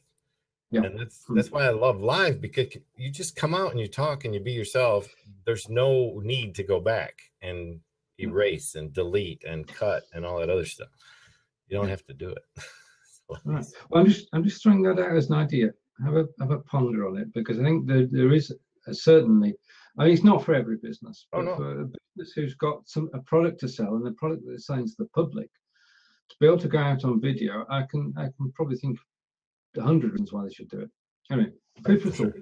Speaker 1: Yeah. And that's why I love live, because you just come out and you talk and you be yourself. There's no need to go back and erase and delete and cut and all that other stuff. You don't have to do it.
Speaker 2: Right. Well, I'm just throwing that out as an idea. Have a ponder on it, because I think there is certainly. I mean, it's not for every business, but for a business who's got a product to sell and a product that is selling to the public, to be able to go out on video, I can probably think of 100 reasons why they should do it. Anyway, food for thought.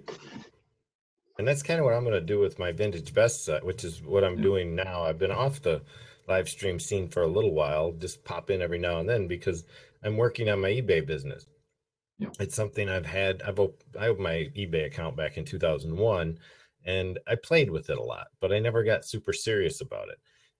Speaker 1: And that's kind of what I'm going to do with my Vintage Best set, which is what I'm doing now. I've been off the live stream scene for a little while, just pop in every now and then because I'm working on my eBay business. Yeah. It's something I opened my eBay account back in 2001, and I played with it a lot, but I never got super serious about it.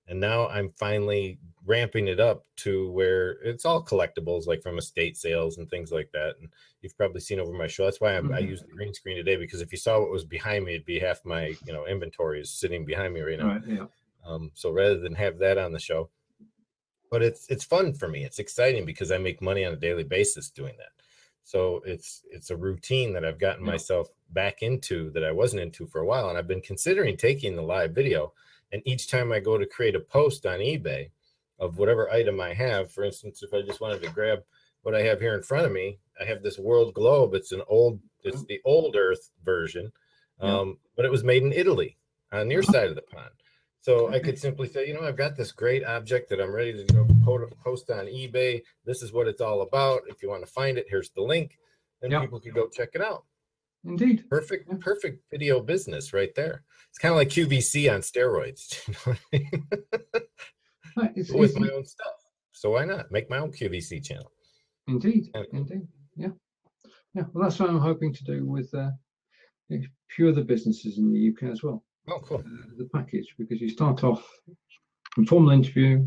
Speaker 1: And now I'm finally ramping it up to where it's all collectibles, like from estate sales and things like that. And you've probably seen over my show. That's why I use the green screen today, because if you saw what was behind me, it'd be half my inventory is sitting behind me right now. Right, yeah. So rather than have that on the show, but it's fun for me. It's exciting because I make money on a daily basis doing that. So it's a routine that I've gotten myself back into that I wasn't into for a while. And I've been considering taking the live video. And each time I go to create a post on eBay of whatever item I have, for instance, if I just wanted to grab what I have here in front of me, I have this world globe. It's the old Earth version, but it was made in Italy on your side of the pond. So I could simply say, I've got this great object that I'm ready to post on eBay. This is what it's all about. If you want to find it, here's the link, and people could go check it out.
Speaker 2: Indeed.
Speaker 1: Perfect video business right there. It's kind of like QVC on steroids. You know what I mean? With my own stuff. So why not make my own QVC channel?
Speaker 2: Indeed. Indeed. Yeah. Yeah. Well, that's what I'm hoping to do with a few other businesses in the UK as well.
Speaker 1: Oh, cool.
Speaker 2: The package, because you start off informal interview,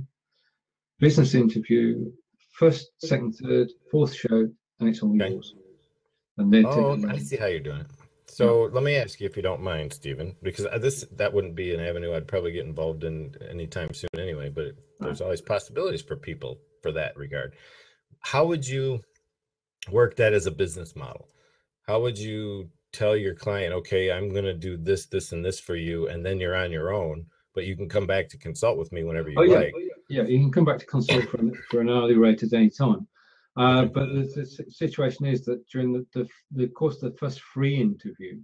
Speaker 2: business interview, first, second, third, fourth show, and it's all yours. And then
Speaker 1: I see how you're doing it. So let me ask you, if you don't mind, Stephen, because that wouldn't be an avenue I'd probably get involved in anytime soon anyway, but there's always possibilities for people for that regard. How would you work that as a business model? How would you tell your client, okay, I'm going to do this, this, and this for you, and then you're on your own, but you can come back to consult with me whenever you like?
Speaker 2: Yeah, you can come back to consult for an hourly rate at any time. But the situation is that during the course of the first free interview,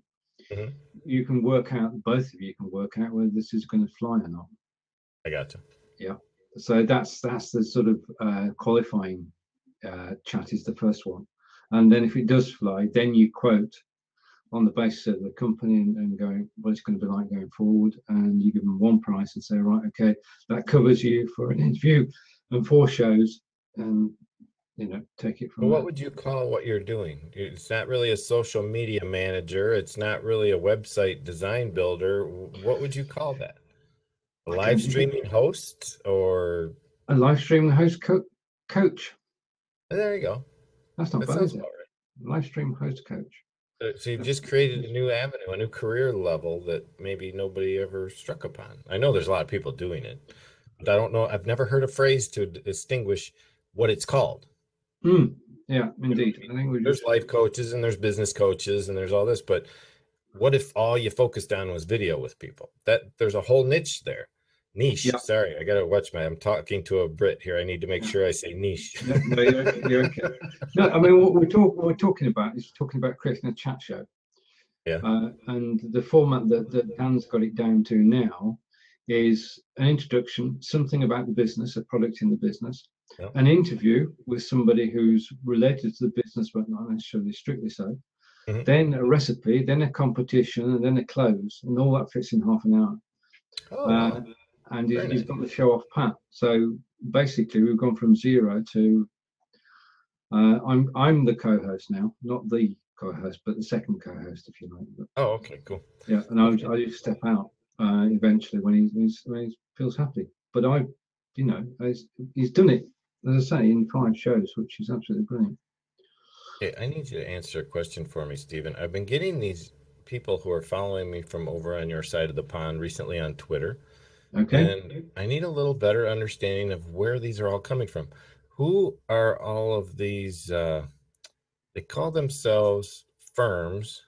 Speaker 2: you can work out, both of you can work out whether this is going to fly or not.
Speaker 1: I gotcha.
Speaker 2: Yeah. So that's the sort of qualifying chat is the first one. And then if it does fly, then you quote on the basis of the company and going what it's going to be like going forward. And you give them one price and say, right, okay, that covers you for an interview and 4 shows. And take it
Speaker 1: Well,
Speaker 2: from
Speaker 1: what
Speaker 2: there.
Speaker 1: would you call what you're doing? It's not really a social media manager. It's not really a website design builder. What would you call that? A
Speaker 2: I
Speaker 1: live
Speaker 2: don't know.
Speaker 1: streaming host or
Speaker 2: A live streaming host coach.
Speaker 1: there you go.
Speaker 2: That's not
Speaker 1: That
Speaker 2: bad,
Speaker 1: sounds
Speaker 2: is it?
Speaker 1: about right.
Speaker 2: Live stream host coach.
Speaker 1: So you've just created a new avenue, a new career level that maybe nobody ever struck upon. I know there's a lot of people doing it, but I don't know. I've never heard a phrase to distinguish what it's called.
Speaker 2: Mm, yeah,
Speaker 1: You know what
Speaker 2: indeed.
Speaker 1: I mean?
Speaker 2: I think we
Speaker 1: There's
Speaker 2: just
Speaker 1: life coaches and there's business coaches and there's all this, but what if all you focused on was video with people? That there's a whole niche there. Niche.
Speaker 2: yeah.
Speaker 1: Sorry, I gotta watch I'm talking to a Brit here. I need to make
Speaker 2: Yeah.
Speaker 1: sure I say niche.
Speaker 2: No, you're okay. No, I mean what we're talking about is talking about creating a chat show.
Speaker 1: Yeah.
Speaker 2: And the format that Dan's got it down to now is an introduction, something about the business, a product in the business,
Speaker 1: Yep.
Speaker 2: an interview with somebody who's related to the business, but not necessarily strictly so.
Speaker 1: Mhm.
Speaker 2: Then a recipe, then a competition, and then a close, and all that fits in half an hour.
Speaker 1: Oh, wow.
Speaker 2: And
Speaker 1: Very
Speaker 2: he's
Speaker 1: nice.
Speaker 2: got the show off pat. So basically, we've gone from 0 to I'm the co-host now, not the co-host, but the second co-host, if you like. But,
Speaker 1: Oh, okay, cool.
Speaker 2: yeah, and
Speaker 1: Okay.
Speaker 2: I just step out eventually when he feels happy. But he's done it, as I say, in 5 shows, which is absolutely brilliant.
Speaker 1: Hey, I need you to answer a question for me, Stephen. I've been getting these people who are following me from over on your side of the pond recently on Twitter,
Speaker 2: Okay.
Speaker 1: and I need a little better understanding of where these are all coming from. Who are all of these? They call themselves firms.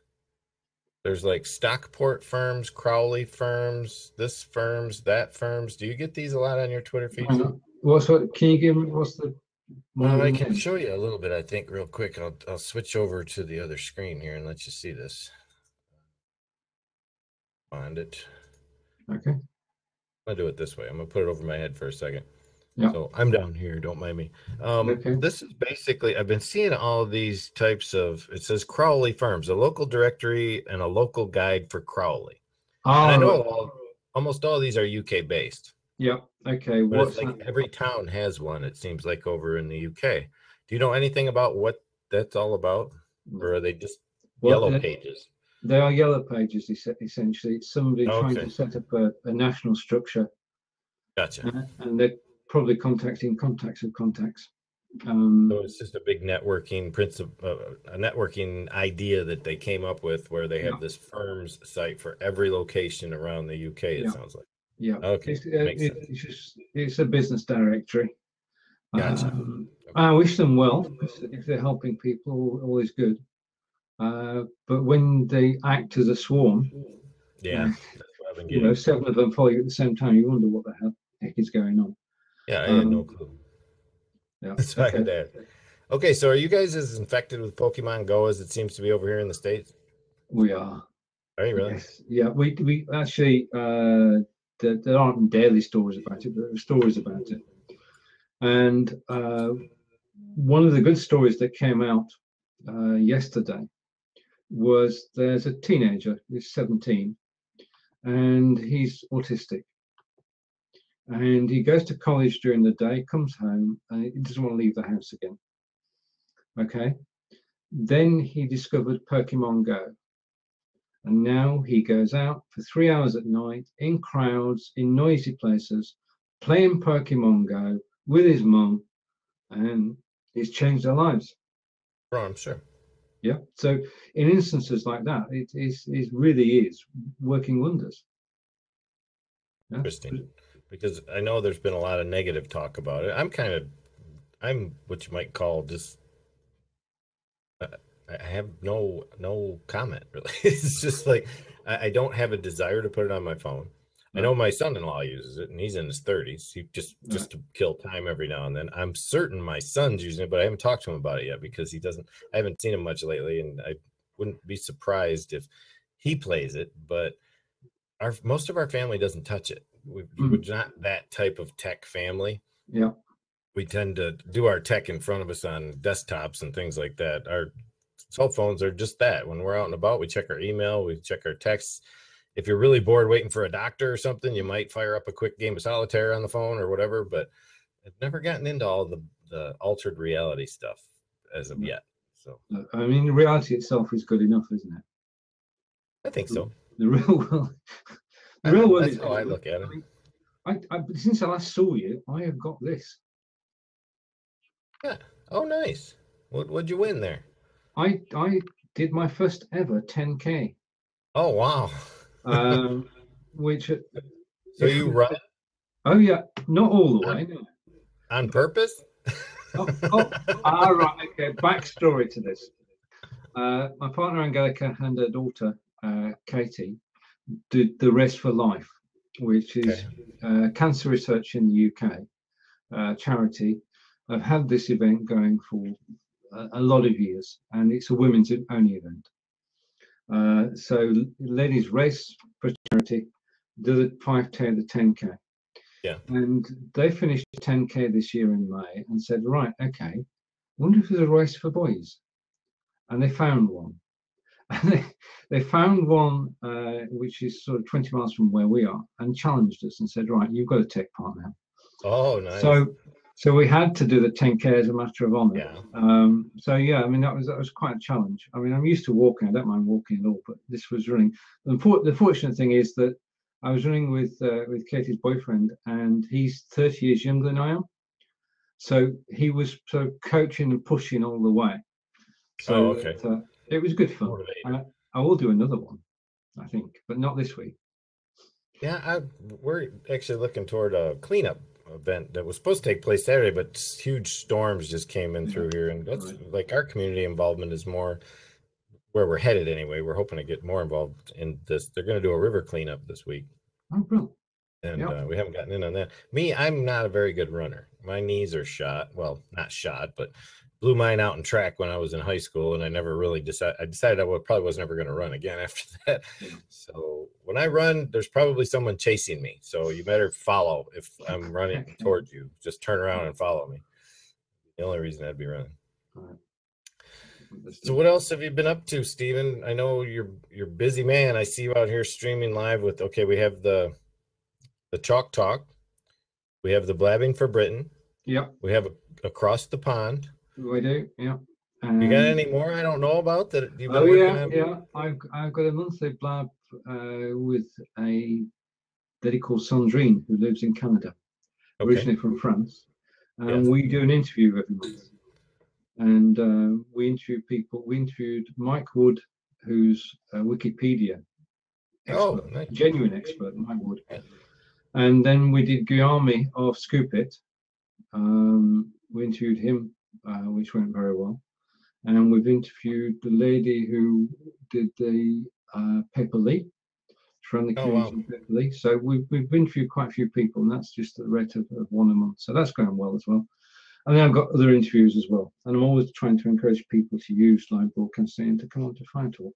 Speaker 1: There's like Stockport firms, Crowley firms, this firms, that firms. Do you get these a lot on your Twitter feeds?
Speaker 2: Can you give me what's the one of
Speaker 1: I
Speaker 2: the
Speaker 1: can
Speaker 2: names?
Speaker 1: show you a little bit, I think, real quick. I'll switch over to the other screen here and let you see this. Find it.
Speaker 2: Okay.
Speaker 1: I'll do it this way. I'm gonna put it over my head for a second.
Speaker 2: Yeah.
Speaker 1: So I'm down here, don't mind me.
Speaker 2: Okay.
Speaker 1: This is basically, I've been seeing all of these types of, it says Crowley firms, a local directory and a local guide for Crowley. And I know almost all of these are UK based.
Speaker 2: Yeah. Okay.
Speaker 1: But
Speaker 2: What's
Speaker 1: it's like
Speaker 2: that?
Speaker 1: every town has one, it seems like, over in the UK. Do you know anything about what that's all about? Or are they just yellow pages?
Speaker 2: They are yellow pages, essentially. It's somebody trying to set up a national structure.
Speaker 1: Gotcha.
Speaker 2: And they're probably contacting contacts of contacts.
Speaker 1: So it's just a big networking principle, a networking idea that they came up with, where they have this firm's site for every location around the UK. It sounds like.
Speaker 2: Yeah.
Speaker 1: Okay.
Speaker 2: It's a business directory.
Speaker 1: Gotcha.
Speaker 2: I wish them well. If they're helping people, always good. But when they act as a swarm,
Speaker 1: that's what I've been getting.
Speaker 2: 7 of them follow you at the same time, you wonder what the heck is going on.
Speaker 1: Yeah, I had no clue.
Speaker 2: Yeah.
Speaker 1: That's why I had that. Okay, so are you guys as infected with Pokemon Go as it seems to be over here in the States?
Speaker 2: We are.
Speaker 1: Are you really?
Speaker 2: Yes. Yeah, we actually there aren't daily stories about it, but there are stories about it. And one of the good stories that came out yesterday was there's a teenager who's 17 and he's autistic. And he goes to college during the day, comes home, and he doesn't want to leave the house again. Okay. Then he discovered Pokemon Go. And now he goes out for 3 hours at night in crowds, in noisy places, playing Pokemon Go with his mum, and it's changed their lives.
Speaker 1: Oh, I'm sure.
Speaker 2: Yeah. So in instances like that, it really is working wonders.
Speaker 1: Yeah. Interesting. Because I know there's been a lot of negative talk about it. I'm what you might call just, I have no comment really. It's just like, I don't have a desire to put it on my phone. I know my son-in-law uses it and he's in his 30s. He just to kill time every now and then. I'm certain my son's using it, but I haven't talked to him about it yet because I haven't seen him much lately, and I wouldn't be surprised if he plays it, but most of our family doesn't touch it. We're not that type of tech family.
Speaker 2: Yeah.
Speaker 1: We tend to do our tech in front of us on desktops and things like that. Our cell phones are just that. When we're out and about, we check our email, we check our texts. If you're really bored waiting for a doctor or something, you might fire up a quick game of solitaire on the phone or whatever. But I've never gotten into all the altered reality stuff as of yet. So
Speaker 2: I mean, the reality itself is good enough, isn't it?
Speaker 1: I think so.
Speaker 2: The real world, the real world
Speaker 1: That's
Speaker 2: is
Speaker 1: how I look at it.
Speaker 2: Since I last saw you, I have got this.
Speaker 1: Yeah. Oh, nice. What'd you win there?
Speaker 2: I did my first ever 10K.
Speaker 1: Oh, wow.
Speaker 2: Which
Speaker 1: So you run
Speaker 2: oh yeah, not all the way. No.
Speaker 1: on purpose?
Speaker 2: Right. Okay. Backstory to this. My partner Angelica and her daughter Katie did the Rest for Life, which is cancer research in the UK charity. I've had this event going for a lot of years, and it's a women's only event. So ladies race for charity, do the 5K, the 10K.
Speaker 1: Yeah.
Speaker 2: And they finished 10K this year in May and said, right, okay, wonder if there's a race for boys. And they found one. And they found one which is sort of 20 miles from where we are, and challenged us and said, right, you've got to take part now.
Speaker 1: Oh, nice.
Speaker 2: So we had to do the 10K as a matter of honor.
Speaker 1: Yeah.
Speaker 2: So yeah, I mean that was quite a challenge. I mean, I'm used to walking. I don't mind walking at all, but this was running. The fortunate thing is that I was running with Katie's boyfriend, and he's 30 years younger than I am. So he was sort of coaching and pushing all the way. So
Speaker 1: okay.
Speaker 2: It was good fun. I will do another one, I think, but not this week.
Speaker 1: Yeah, we're actually looking toward a cleanup event that was supposed to take place Saturday, but huge storms just came in through here, and that's like our community involvement is more where we're headed anyway. We're hoping to get more involved in this. They're going to do a river cleanup this week.
Speaker 2: Oh, brilliant.
Speaker 1: And we haven't gotten in on that. Me, I'm not a very good runner. My knees are shot. Well, not shot, but blew mine out in track when I was in high school, and I never really decided. I decided I probably was never going to run again after that. So when I run, there's probably someone chasing me. So you better follow if I'm running towards you. Just turn around and follow me. The only reason I'd be running. So what else have you been up to, Stephen? I know you're busy man. I see you out here streaming live with. Okay, we have the Chalk Talk. We have the Blabbing for Britain.
Speaker 2: Yep.
Speaker 1: We have Across the Pond.
Speaker 2: We do. Yeah.
Speaker 1: You got any more I don't know about that you've been
Speaker 2: working
Speaker 1: on?
Speaker 2: Yeah. I've got a monthly blab with a lady called Sandrine who lives in Canada, originally from France, and we do an interview every month. And we interview people. We interviewed Mike Wood, who's a Wikipedia expert,
Speaker 1: nice.
Speaker 2: Genuine expert, Mike Wood. Yeah. And then we did Guillaume of Scoop It. We interviewed him, which went very well. And we've interviewed the lady who did the Pepper Lee, from the community Pepper Lee. So we've interviewed quite a few people, and that's just the rate of one a month. So that's going well as well. And then I've got other interviews as well. And I'm always trying to encourage people to use live broadcasting and to come on to Fire Talk.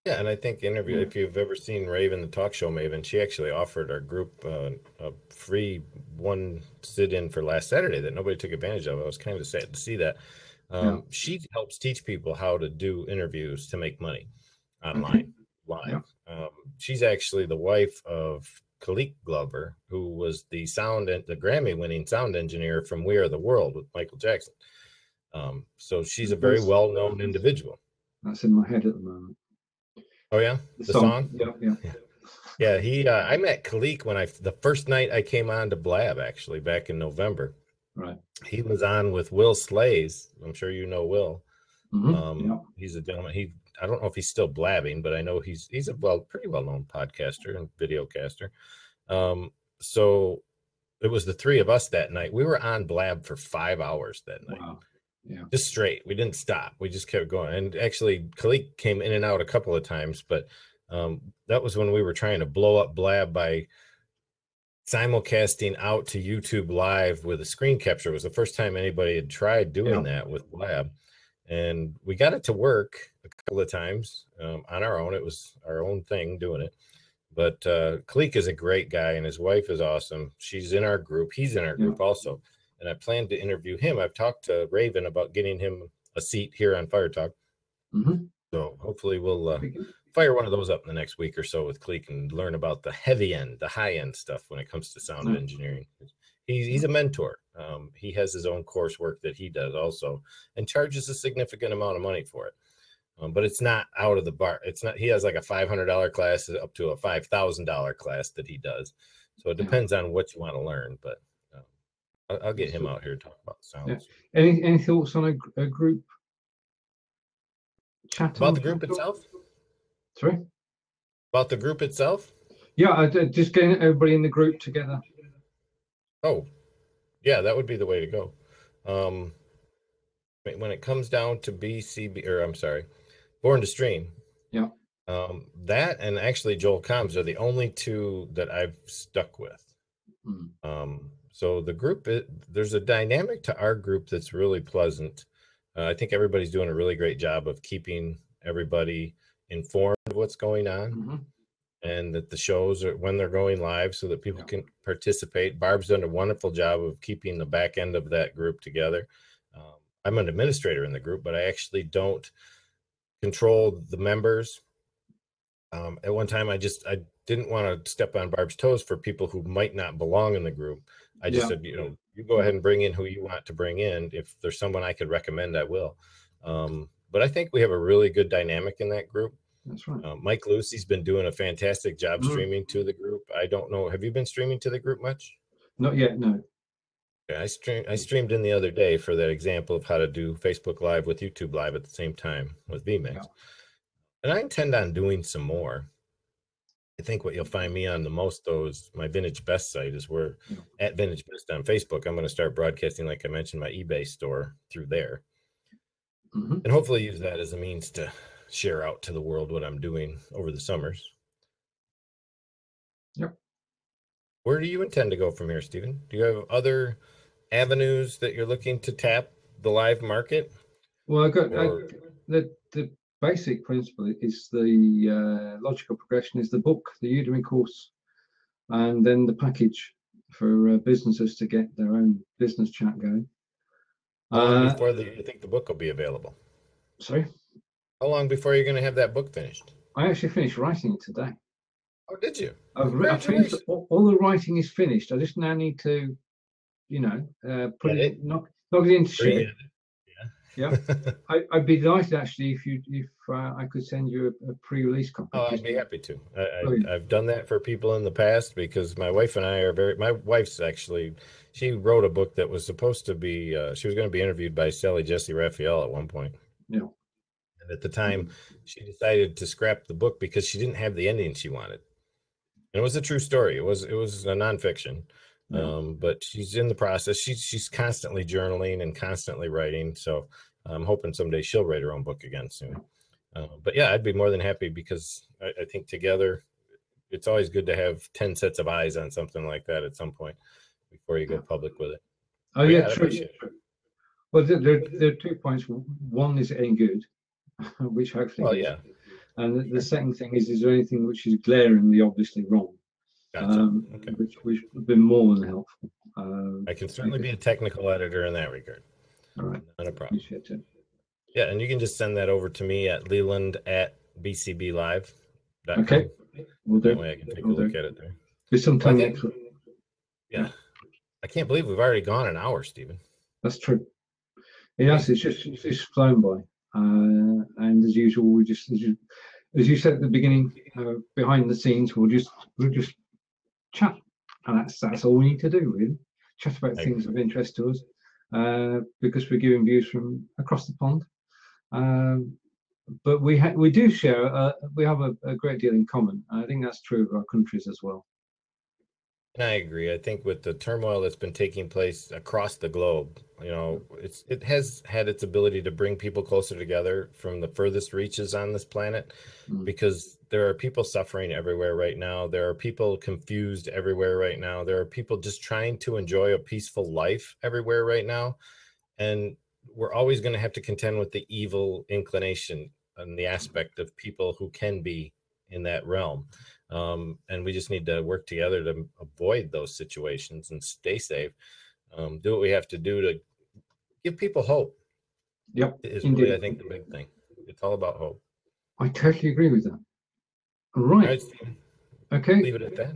Speaker 1: Yeah, and I think if you've ever seen Raven, the talk show Maven, she actually offered our group a free one sit-in for last Saturday that nobody took advantage of. I was kind of sad to see that. She helps teach people how to do interviews to make money online, live. Yeah. She's actually the wife of Kalik Glover, who was the Grammy-winning sound engineer from We Are the World with Michael Jackson. So she's a very well-known individual.
Speaker 2: That's in my head at the moment.
Speaker 1: Oh yeah, the song.
Speaker 2: Yeah.
Speaker 1: I met Kalik when the first night I came on to Blab, actually back in November.
Speaker 2: Right.
Speaker 1: He was on with Will Slays. I'm sure you know Will.
Speaker 2: Mm-hmm.
Speaker 1: He's a gentleman. I don't know if he's still blabbing, but I know he's a pretty well-known podcaster and videocaster. So it was the three of us that night. We were on Blab for 5 hours that night.
Speaker 2: Wow. Yeah.
Speaker 1: Just straight. We didn't stop. We just kept going. And actually, Kalik came in and out a couple of times, but that was when we were trying to blow up Blab by simulcasting out to YouTube Live with a screen capture. It was the first time anybody had tried doing that with Blab. And we got it to work a couple of times on our own. It was our own thing doing it. But Kalik is a great guy, and his wife is awesome. She's in our group. He's in our group also. And I plan to interview him. I've talked to Raven about getting him a seat here on Fire Talk.
Speaker 2: Mm-hmm.
Speaker 1: So hopefully we'll fire one of those up in the next week or so with Kalik and learn about the heavy end, the high end stuff when it comes to sound engineering. He's a mentor. He has his own coursework that he does also, and charges a significant amount of money for it. But it's not out of the bar. It's not. He has like a $500 class up to a $5,000 class that he does. So it depends on what you want to learn. But I'll get him out here to talk about sounds.
Speaker 2: Yeah. Any thoughts on a group chat
Speaker 1: about the group itself?
Speaker 2: Sorry?
Speaker 1: About the group itself?
Speaker 2: Yeah, just getting everybody in the group together.
Speaker 1: Oh, yeah, that would be the way to go. When it comes down to BCB, or I'm sorry, Born to Stream.
Speaker 2: Yeah.
Speaker 1: That and actually Joel Combs are the only two that I've stuck with. So the group, there's a dynamic to our group that's really pleasant. I think everybody's doing a really great job of keeping everybody informed of what's going on, and that the shows are when they're going live so that people can participate. Barb's done a wonderful job of keeping the back end of that group together. I'm an administrator in the group, but I actually don't control the members. At one time, I didn't want to step on Barb's toes for people who might not belong in the group. I just said, you go ahead and bring in who you want to bring in. If there's someone I could recommend, I will. But I think we have a really good dynamic in that group.
Speaker 2: That's right.
Speaker 1: Mike Lucy's been doing a fantastic job streaming to the group. I don't know. Have you been streaming to the group much?
Speaker 2: Not yet, no.
Speaker 1: Yeah, I streamed in the other day for that example of how to do Facebook Live with YouTube Live at the same time with vMix. Yeah. And I intend on doing some more. I think what you'll find me on the most, though, is my Vintage Best site is where at Vintage Best on Facebook, I'm going to start broadcasting, like I mentioned, my eBay store through there. And hopefully use that as a means to share out to the world what I'm doing over the summers.
Speaker 2: Yep.
Speaker 1: Where do you intend to go from here, Stephen? Do you have other avenues that you're looking to tap the live market?
Speaker 2: Well, the basic principle is the logical progression is the book, the Udemy course, and then the package for businesses to get their own business chat going.
Speaker 1: How long before you think the book will be available?
Speaker 2: Sorry?
Speaker 1: How long before you're going to have that book finished?
Speaker 2: I actually finished writing it today.
Speaker 1: Oh, did you?
Speaker 2: I've finished, all the writing is finished. I just now need to, put it, knock it into shape. Yeah. I'd be delighted actually if I could send you a pre-release copy.
Speaker 1: Oh, I'd be happy to. I've done that for people in the past because my wife and I are my wife's actually, she wrote a book that was supposed to be, she was going to be interviewed by Sally Jesse Raphael at one point.
Speaker 2: Yeah.
Speaker 1: And at the time, she decided to scrap the book because she didn't have the ending she wanted. And it was a true story. It was a nonfiction. But she's in the process. She's constantly journaling and constantly writing. So I'm hoping someday she'll write her own book again soon. But yeah, I'd be more than happy because I think together, it's always good to have 10 sets of eyes on something like that at some point before you go public with it.
Speaker 2: Oh, yeah, true. Well, there are 2 points. One is getting good, which hopefully.
Speaker 1: Well, yeah.
Speaker 2: And the second thing is there anything which is glaringly obviously wrong?
Speaker 1: Gotcha.
Speaker 2: Which would be more than helpful.
Speaker 1: I can certainly be a technical editor in that regard.
Speaker 2: All right.
Speaker 1: Not a problem.
Speaker 2: Appreciate it.
Speaker 1: Yeah, and you can just send that over to me at leland@bcblive.com.
Speaker 2: Okay. We'll do.
Speaker 1: That way I can take a look at it there.
Speaker 2: There's some time next week.
Speaker 1: Yeah. I can't believe we've already gone an hour, Stephen.
Speaker 2: That's true. Yes, it's just flown by. And as usual, we just, as you said at the beginning, behind the scenes, we'll just chat, and that's all we need to do, really. Chat about things of interest to us, because we're giving views from across the pond. But we do share. We have a great deal in common. And I think that's true of our countries as well.
Speaker 1: And I agree. I think with the turmoil that's been taking place across the globe, it has had its ability to bring people closer together from the furthest reaches on this planet, because there are people suffering everywhere right now. There are people confused everywhere right now. There are people just trying to enjoy a peaceful life everywhere right now. And we're always going to have to contend with the evil inclination and the aspect of people who can be in that realm. And we just need to work together to avoid those situations and stay safe. Do what we have to do to give people hope.
Speaker 2: Yep.
Speaker 1: Is really, I think, the big thing. It's all about hope.
Speaker 2: I totally agree with that. Right.
Speaker 1: All right, Stephen.
Speaker 2: Okay.
Speaker 1: Leave it at that.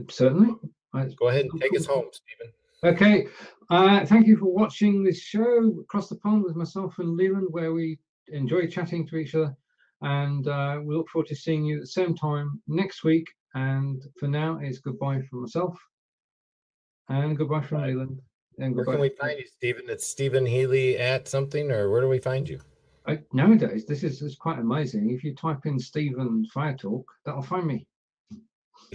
Speaker 2: Certainly.
Speaker 1: Go ahead and take us home, Stephen.
Speaker 2: Okay. Thank you for watching this show across the pond with myself and Leland, where we enjoy chatting to each other. And we look forward to seeing you at the same time next week. And for now, it's goodbye from myself and goodbye from Leland. And
Speaker 1: Where
Speaker 2: goodbye.
Speaker 1: can we find you, Stephen? It's Stephen Healy at something, or where do we find you?
Speaker 2: Nowadays, this is quite amazing. If you type in Stephen Fire Talk, that'll find me.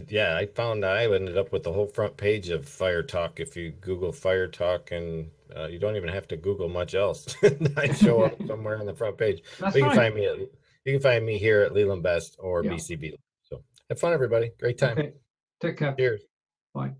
Speaker 1: Yeah, I found I ended up with the whole front page of Fire Talk. If you Google Fire Talk, and you don't even have to Google much else. I show up somewhere on the front page.
Speaker 2: That's
Speaker 1: But you can
Speaker 2: right.
Speaker 1: find me here at Leland Best or
Speaker 2: Yeah.
Speaker 1: BCB. So have fun, everybody. Great time.
Speaker 2: Okay. Take care.
Speaker 1: Cheers.
Speaker 2: Bye.